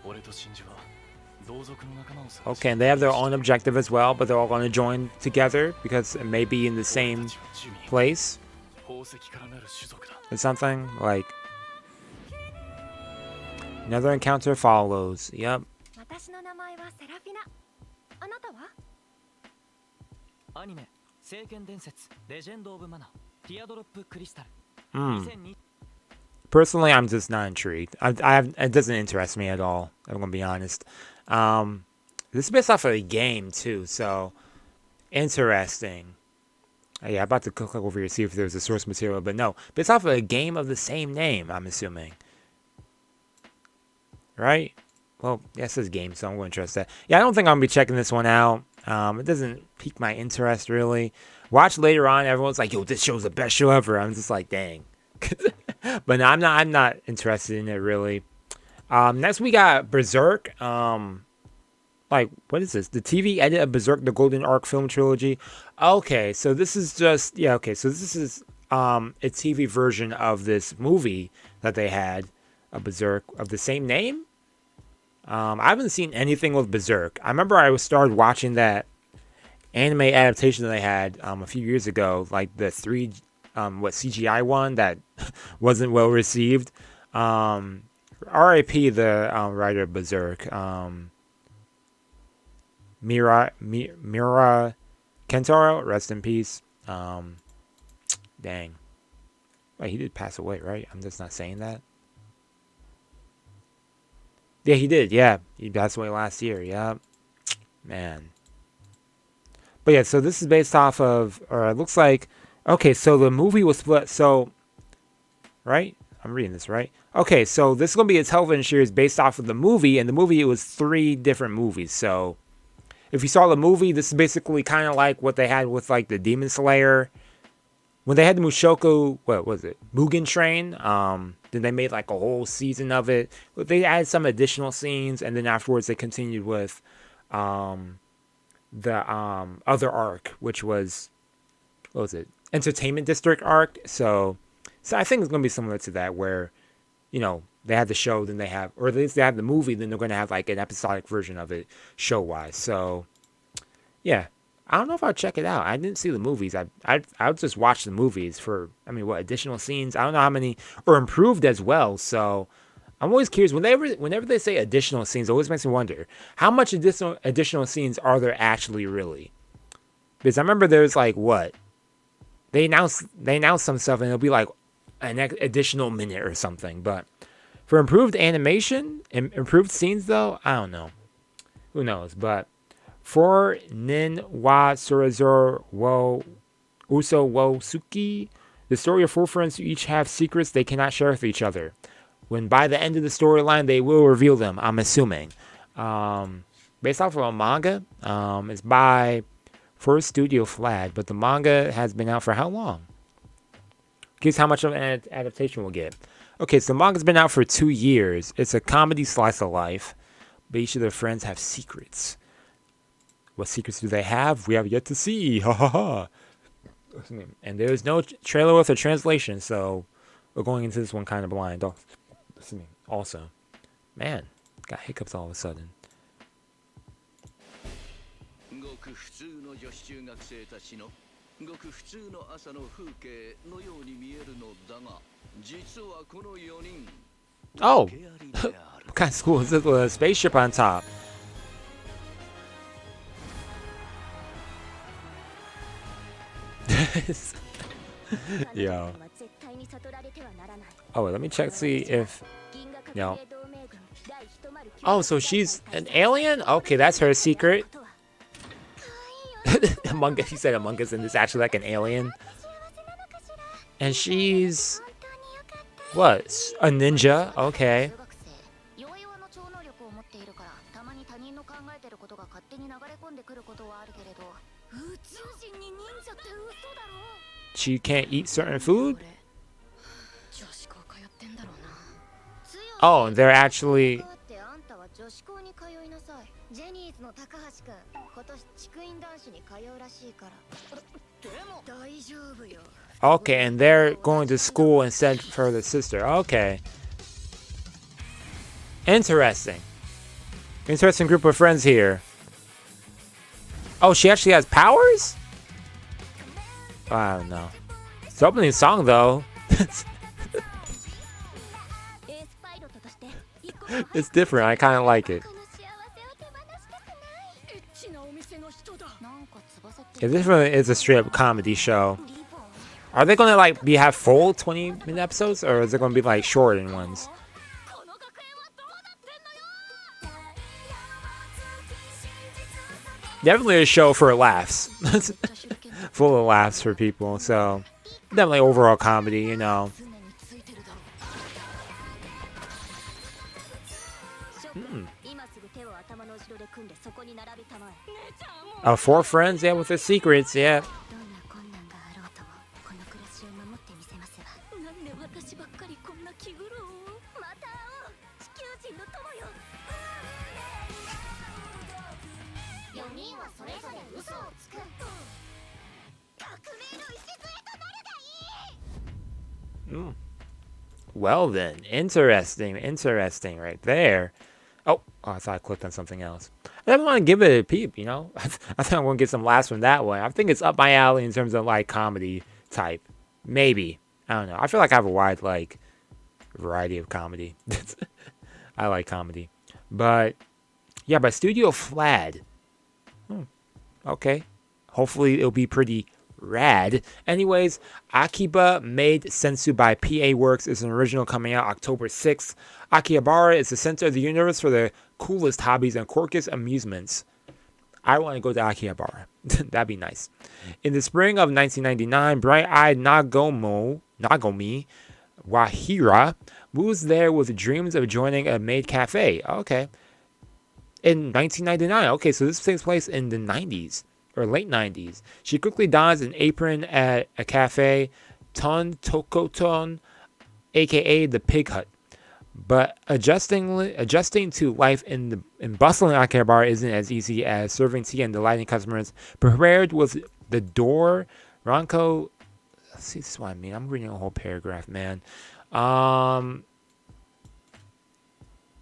俺と真珠は同族の仲間を探して Okay, and they have their own objective as well, but they're all going to join together because it may be in the same place. 宝石からなる種族だ。 Or something like another encounter follows. Yep. 私の名前はセラフィナ。あなたは？アニメ「聖剣伝説レジェンド・オブ・マナ」ティアドロップ・クリスタル。Personally, I'm just not intrigued. It doesn't interest me at all. I'm gonna be honest. This is based off of a game too, so interesting. Yeah, I'm about to click over here to see if there's a source material, but no, based off of a game of the same name. I'm assuming, right? Well, yeah, it says game, so I'm going to trust that. Yeah, I don't think I'm gonna be checking this one out. It doesn't pique my interest really. Watch later on. Everyone's like, "Yo, this show's the best show ever." I'm just like, "Dang." But no, I'm not interested in it really. Next we got Berserk. Like, what is this? The TV edit of Berserk, the Golden Arc film trilogy. Okay, so this is just so this is a TV version of this movie that they had, a Berserk of the same name. I haven't seen anything with Berserk. I remember I started watching that anime adaptation that they had a few years ago, like the CGI one that wasn't well received. R.I.P. the writer of Berserk. Mira Kentaro, rest in peace. Dang. Wait, he did pass away, right? I'm just not saying that. Yeah, he did. Yeah, he passed away last year. Yeah, man. But yeah, so this is based off of, or it looks like, okay, so the movie was split, so, right? I'm reading this, right? Okay, so this is going to be a television series based off of the movie, and the movie, it was 3 different movies, so if you saw the movie, this is basically kind of like what they had with, like, the Demon Slayer. When they had the Mushoku, what was it? Mugen Train, then they made, like, a whole season of it. They added some additional scenes, and then afterwards they continued with, the other arc, which was, what was it, Entertainment District arc. So I think it's gonna be similar to that, where, you know, they had the show, then they have, or at least they have the movie, then they're gonna have like an episodic version of it show wise. So yeah, I don't know if I'll check it out. I didn't see the movies. I'll just watch the movies for, I mean, what additional scenes? I don't know how many are improved as well. So I'm always curious whenever they say additional scenes, it always makes me wonder how much additional scenes are there actually really? Because I remember there's like what they announced some stuff and it'll be like an additional minute or something. But for improved animation and improved scenes though, I don't know. Who knows? But for Nin wa Surazor wo Uso wo Suki, the story of 4 friends who each have secrets they cannot share with each other. When by the end of the storyline, they will reveal them, I'm assuming. Based off of a manga. It's by First Studio Flag, but the manga has been out for how long? Guess how much of an adaptation we'll get. Okay, so the manga's been out for 2 years. It's a comedy slice of life, but each of their friends have secrets. What secrets do they have? We have yet to see. Ha ha ha. And there's no trailer with a translation, so we're going into this one kind of blind. Also, man, got hiccups all of a sudden. Oh, what kind of school is this with a spaceship on top? Yo. Oh, wait, let me check, see if... Yo. Oh, so she's an alien? Okay, that's her secret. Among Us, he said Among Us, and it's actually like an alien. And she's... What? A ninja? Okay. She can't eat certain food? Oh, they're actually... Okay, and they're going to school instead for the sister. Okay. Interesting. Interesting group of friends here. Oh, she actually has powers? I don't know. It's the opening song, though. It's different. I kind of like it. Yeah, this really is a straight-up comedy show. Are they going to like have full 20-minute episodes, or is it going to be like shortened ones? Definitely a show for laughs. Full of laughs for people, so definitely overall comedy, you know. Oh, 4 friends, yeah, with their secrets, yeah. Well then, interesting right there. Oh, I thought I clicked on something else. I didn't want to give it a peep, you know. I think I'm going to get some laughs from that one. I think it's up my alley in terms of like comedy type. Maybe. I don't know. I feel like I have a wide like variety of comedy. I like comedy. But yeah, by Studio Flad. Okay. Hopefully it'll be pretty rad. Anyways, Akiba Maid Sensu by PA Works is an original coming out October 6th. Akihabara is the center of the universe for the coolest hobbies and quirkiest amusements. I want to go to Akihabara. That'd be nice. In the spring of 1999, bright-eyed Nagomi Wahira moves there with dreams of joining a maid cafe. Okay. In 1999. Okay, so this takes place in the 90s. Or late 90s. She quickly dons an apron at a cafe, Ton Tokoton, aka the Pig Hut. But adjusting to life in bustling Akihabara isn't as easy as serving tea and delighting customers. Prepared with the door, Ranko. See, this is what I mean. I'm reading a whole paragraph, man.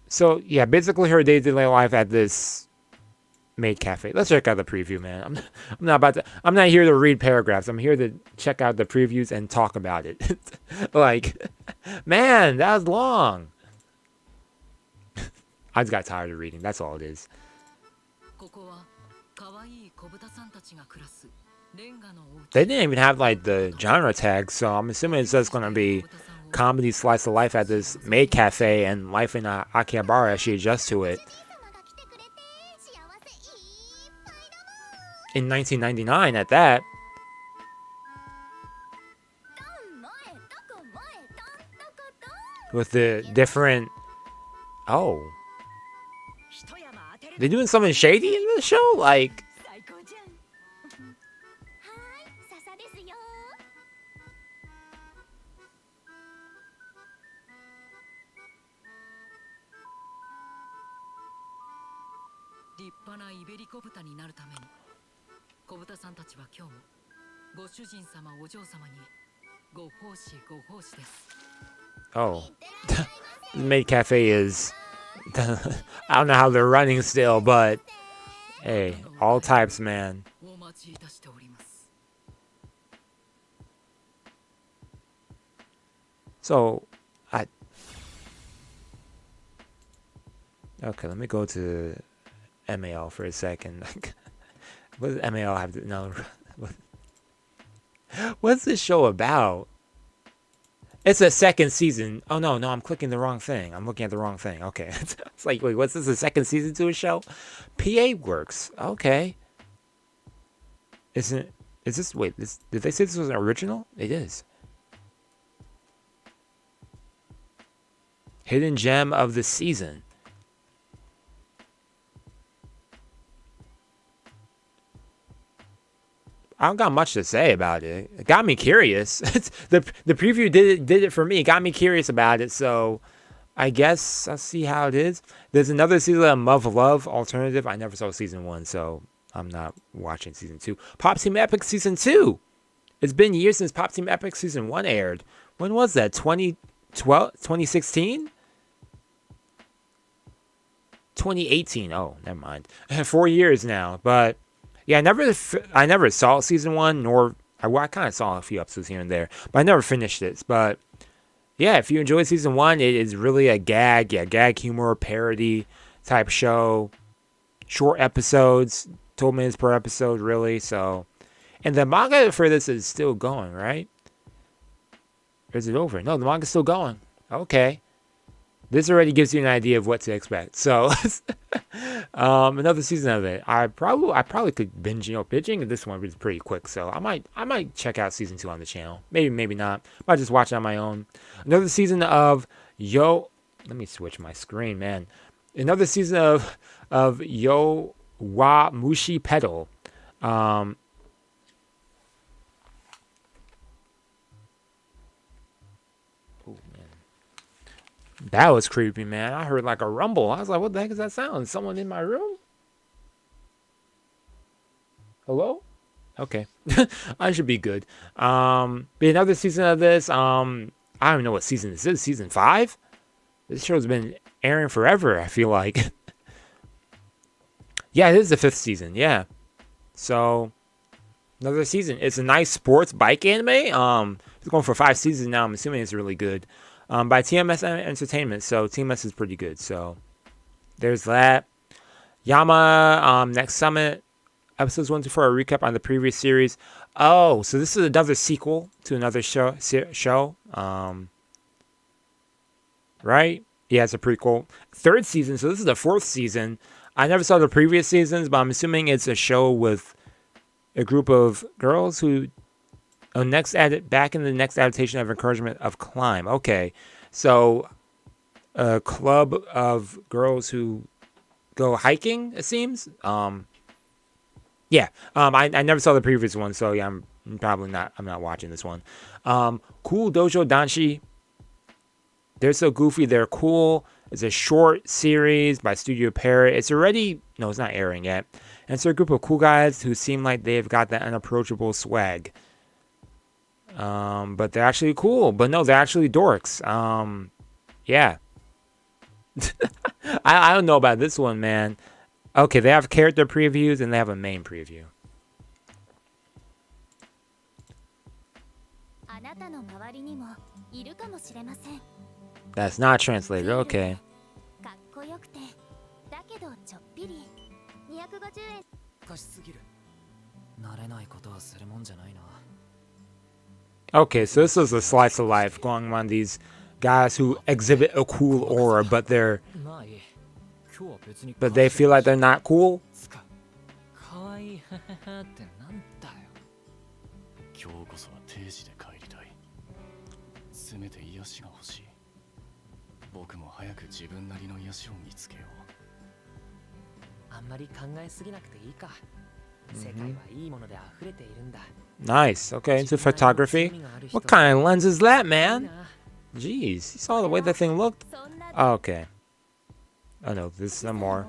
So yeah, basically her day-to-day life at this maid cafe. Let's check out the preview, man. I'm not here to read paragraphs. I'm here to check out the previews and talk about it. Like, man, that was long. I just got tired of reading. That's all it is. They didn't even have like the genre tag, so I'm assuming it's just gonna be comedy slice of life at this maid cafe and life in Akihabara as she adjusts to it. In 1999 at that. With the different... Oh. They doing something shady in the show? Like... Oh. The maid cafe is... I don't know how they're running still, but... Hey, all types, man. So, okay, let me go to MAL for a second. What does MAL have to know? What's this show about? It's a second season. Oh, no, I'm clicking the wrong thing. I'm looking at the wrong thing. Okay. It's like, wait, what's this, a second season to a show? PA Works. Okay. Is this, wait, did they say this was an original? It is. Hidden gem of the season. I don't got much to say about it. It got me curious. the preview did it for me. It got me curious about it. So I guess I'll see how it is. There's another season of Love Love Alternative. I never saw season 1, so I'm not watching season 2. Pop Team Epic season 2. It's been years since Pop Team Epic season 1 aired. When was that? 2012? 2016? 2018. Oh, never mind. 4 years now, but. Yeah, I never saw season 1, nor I kind of saw a few episodes here and there, but I never finished it. But yeah, if you enjoyed season 1, it is really a gag humor, parody type show. Short episodes, 12 minutes per episode, really. So, and the manga for this is still going, right? Or is it over? No, the manga's still going. Okay. This already gives you an idea of what to expect. So, another season of it. I probably could binge. Binging this one is pretty quick. So I might check out season 2 on the channel. Maybe not. Might just watch it on my own. Another season of Let me switch my screen, man. Another season of Yo wa Mushi Pedal. That was creepy, man. I heard like a rumble. I was like, what the heck is that sound? Someone in my room? Hello? Okay. I should be good. But another season of this. I don't even know what season this is. Season 5? This show's been airing forever, I feel like. Yeah, it is the 5th season. Yeah. So, another season. It's a nice sports bike anime. It's going for 5 seasons now. I'm assuming it's really good. By TMS Entertainment, so TMS is pretty good. So there's that. Yama Next Summit episodes 1 to 4 a recap on the previous series. Oh, so this is another sequel to another show. Right? Yeah, it's a prequel. 3rd season. So this is the 4th season. I never saw the previous seasons, but I'm assuming it's a show with a group of girls who. Back in the next adaptation of Encouragement of Climb. Okay, so a club of girls who go hiking. It seems. Yeah. I never saw the previous one, so yeah, I'm not watching this one. Cool Dojo Danshi. They're so goofy. They're cool. It's a short series by Studio Parrot. It's not airing yet. And it's a group of cool guys who seem like they've got that unapproachable swag. But they're actually cool. But no, they're actually dorks. Yeah. I don't know about this one, man. Okay, they have character previews and they have a main preview. That's not translated. Okay. だけどちょっぴり250円。貸しすぎる。慣れないことはするもんじゃないな。 Okay, so this is a slice of life going on these guys who exhibit a cool aura, but they feel like they're not cool. かわいいってなんだよ。今日こそは定時で帰りたい。せめて癒しが欲しい。僕も早く自分なりの癒しを見つけよう。あんまり考えすぎなくていいか。世界はいいもので溢れているんだ。 Nice. Okay, into photography. What kind of lens is that, man? Jeez, you saw the way that thing looked? Oh, okay. Oh no, there's some more.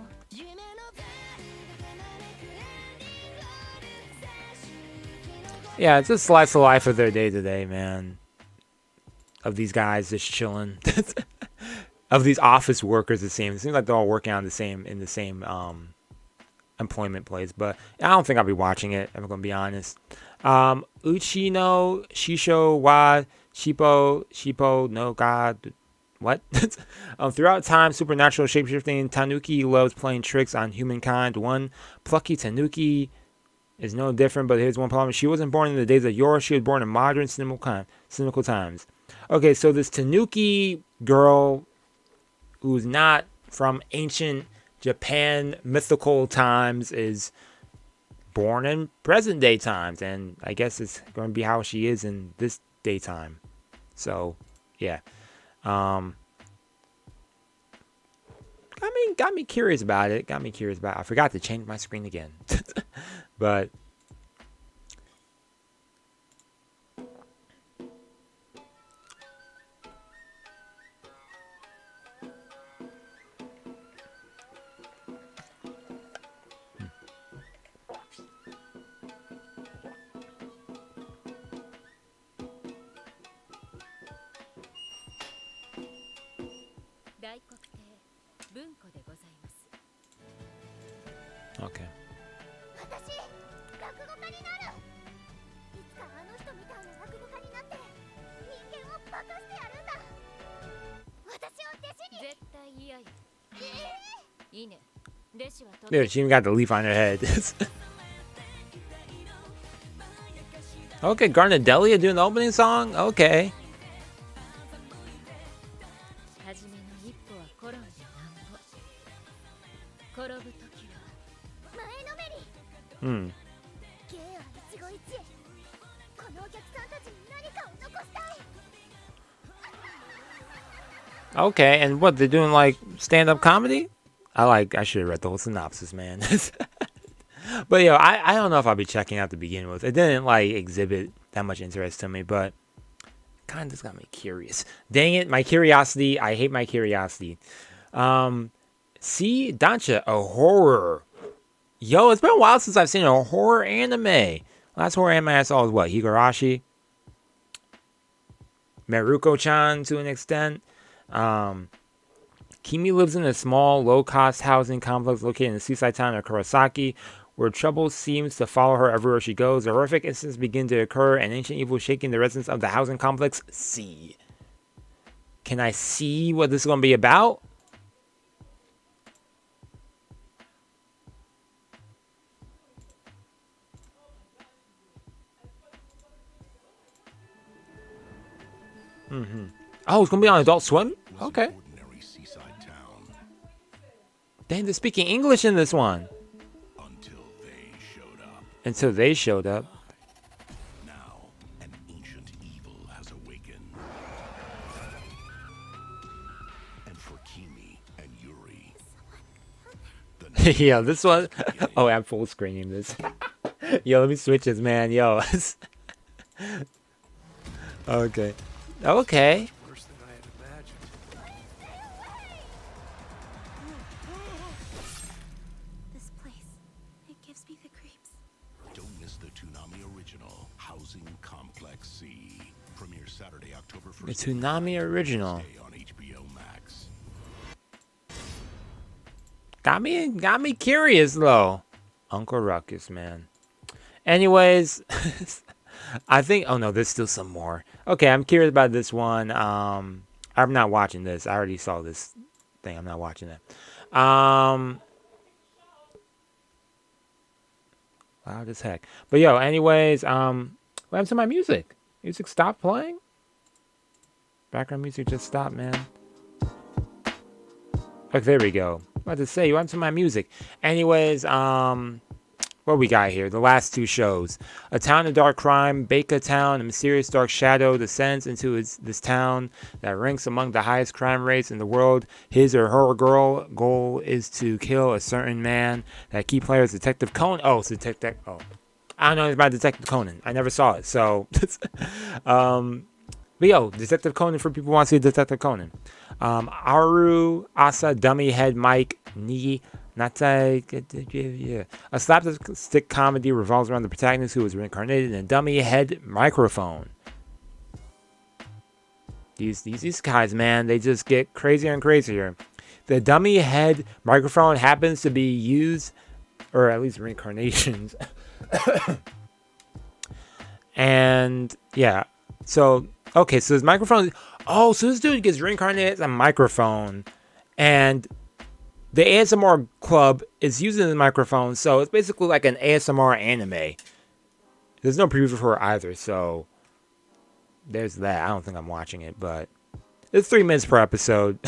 Yeah, it's a slice of life of their day to day, man. Of these guys just chilling. Of these office workers, it seems like they're all working on the same employment place, but I don't think I'll be watching it, I'm gonna be honest. Uchi no Shisho wa Shippo no God. What? Throughout time, supernatural shapeshifting Tanuki loves playing tricks on humankind. One plucky Tanuki is no different, but here's one problem. She wasn't born in the days of yore. She was born in modern cynical times. Okay, so this Tanuki girl who's not from ancient Japan mythical times is born in present day times, and I guess it's going to be how she is in this daytime. So yeah, got me curious about it. I forgot to change my screen again. But okay. 私落語家になる。いつかあの人みたいな落語家になって人間を化かしてやるんだ。私を弟子に。絶対嫌よ。いいね。弟子は Dude, she even got the leaf on her head. Okay, Garnadelia doing the opening song? Okay. 初めの一歩は転んでなんぼ。転ぶ時は前のめり。Hmm. 芸は一期一会。このお客さんたちに何かを残したい。 Okay, and what, they're doing like stand-up comedy? I should have read the whole synopsis, man. But yo, I don't know if I'll be checking out to begin with. It didn't like exhibit that much interest to me, but kind of just got me curious. Dang it, my curiosity. I hate my curiosity. See, Dancha, a horror. Yo, it's been a while since I've seen a horror anime. Last horror anime I saw was what? Higurashi? Meruko-chan to an extent. Kimi lives in a small, low-cost housing complex located in the seaside town of Kurosaki, where trouble seems to follow her everywhere she goes. Horrific incidents begin to occur, and ancient evil shaking the residents of the housing complex. See. Can I see what this is going to be about? Oh, it's going to be on Adult Swim? Okay. Dang, they're speaking English in this one. Until they showed up. Now, an ancient evil has awakened. And for Kimi and Yuri. Yeah, this one. Oh, I'm full screening this. Yo, let me switch this, man. Yo. Okay. Okay. Worse than I had imagined. This place, it gives me the creeps. Don't miss the Toonami original, Housing Complex C. Premiere Saturday, October 1st. The Toonami original. On HBO Max. Got me curious though. Uncle Ruckus, man. Anyways, I think. Oh no, there's still some more. Okay, I'm curious about this one. I'm not watching this. I already saw this thing. I'm not watching that. Loud as heck. But yo, anyways, what happened to my music? Music stopped playing? Background music just stopped, man. Okay, there we go. About to say, what happened to my music? Anyways, what we got here? The last two shows. A Town of Dark Crime, Baker Town, a mysterious dark shadow descends into this town that ranks among the highest crime rates in the world. His or her goal is to kill a certain man. That key player is Detective Conan. Oh, it's Detective. Oh, I don't know about Detective Conan. I never saw it, so. But yo, Detective Conan for people who want to see Detective Conan. Aru, Asa, Dummy Head, Mike, Ni, Natai, a slapstick comedy revolves around the protagonist who is reincarnated in a dummy head microphone. These guys, man, they just get crazier and crazier. The dummy head microphone happens to be used, or at least reincarnations. And yeah, so okay, so this microphone. Oh, so this dude gets reincarnated as a microphone, and the ASMR club is using the microphone, so it's basically like an ASMR anime. There's no preview for it either, so there's that. I don't think I'm watching it, but it's 3 minutes per episode.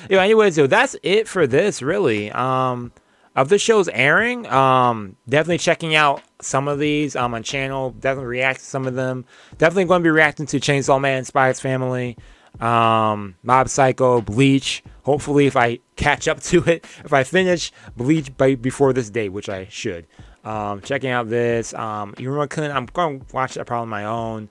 Anyways, that's it for this, really. Of the shows airing, definitely checking out some of these on channel. Definitely react to some of them. Definitely going to be reacting to Chainsaw Man, Spy X Family, Mob Psycho, Bleach. Hopefully, if I catch up to it, if I finish Bleach before this day, which I should. Checking out this Iruma-kun. I'm going to watch that probably on my own.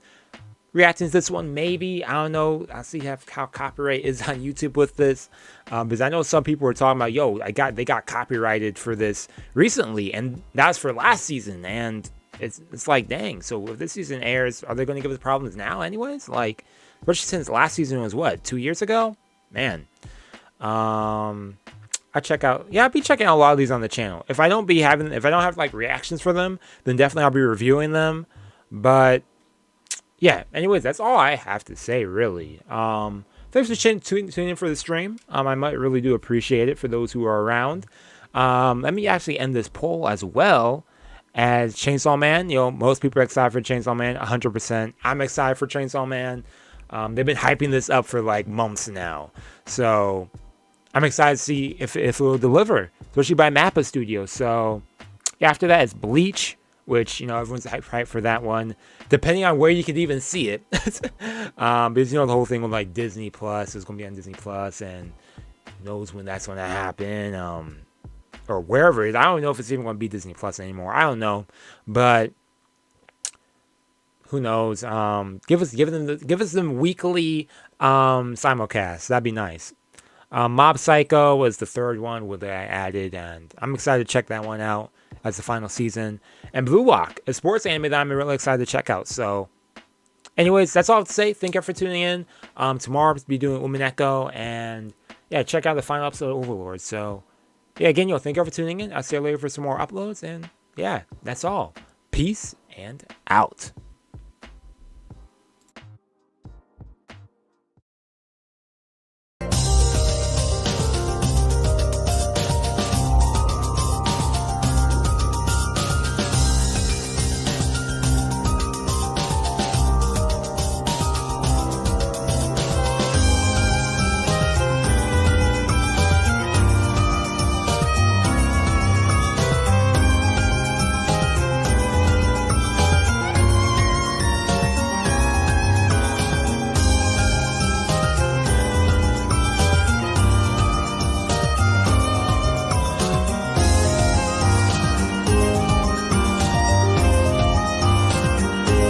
Reacting to this one, maybe. I don't know. I'll see how copyright is on YouTube with this. Because I know some people were talking about, yo, they got copyrighted for this recently. And that was for last season. And it's like, dang. So if this season airs, are they going to give us problems now anyways? Like, especially since last season was what, 2 years ago? Man. I'll be checking out a lot of these on the channel. If I don't have like reactions for them, then definitely I'll be reviewing them. But yeah, anyways, that's all I have to say, really. Thanks for tuning in for the stream. I might really do appreciate it for those who are around. Let me actually end this poll as well as Chainsaw Man. Most people are excited for Chainsaw Man, 100%. I'm excited for Chainsaw Man. They've been hyping this up for like months now. So I'm excited to see if it will deliver, especially by Mappa Studios. So yeah, after that, it's Bleach, which, everyone's hyped for that one, depending on where you could even see it. Because, the whole thing with, like, Disney Plus is going to be on Disney Plus, and who knows when that's going to happen, or wherever it is. I don't know if it's even going to be Disney Plus anymore. I don't know, but who knows? Give us them weekly simulcasts. That'd be nice. Mob Psycho was the third one that I added, and I'm excited to check that one out as the final season. And BLUELOCK, a sports anime that I'm really excited to check out. So, anyways, that's all I have to say. Thank you for tuning in. Tomorrow I'll be doing Umineko, and yeah, check out the final episode of Overlord. So, yeah, again, thank you for tuning in. I'll see you later for some more uploads, and yeah, that's all. Peace and out.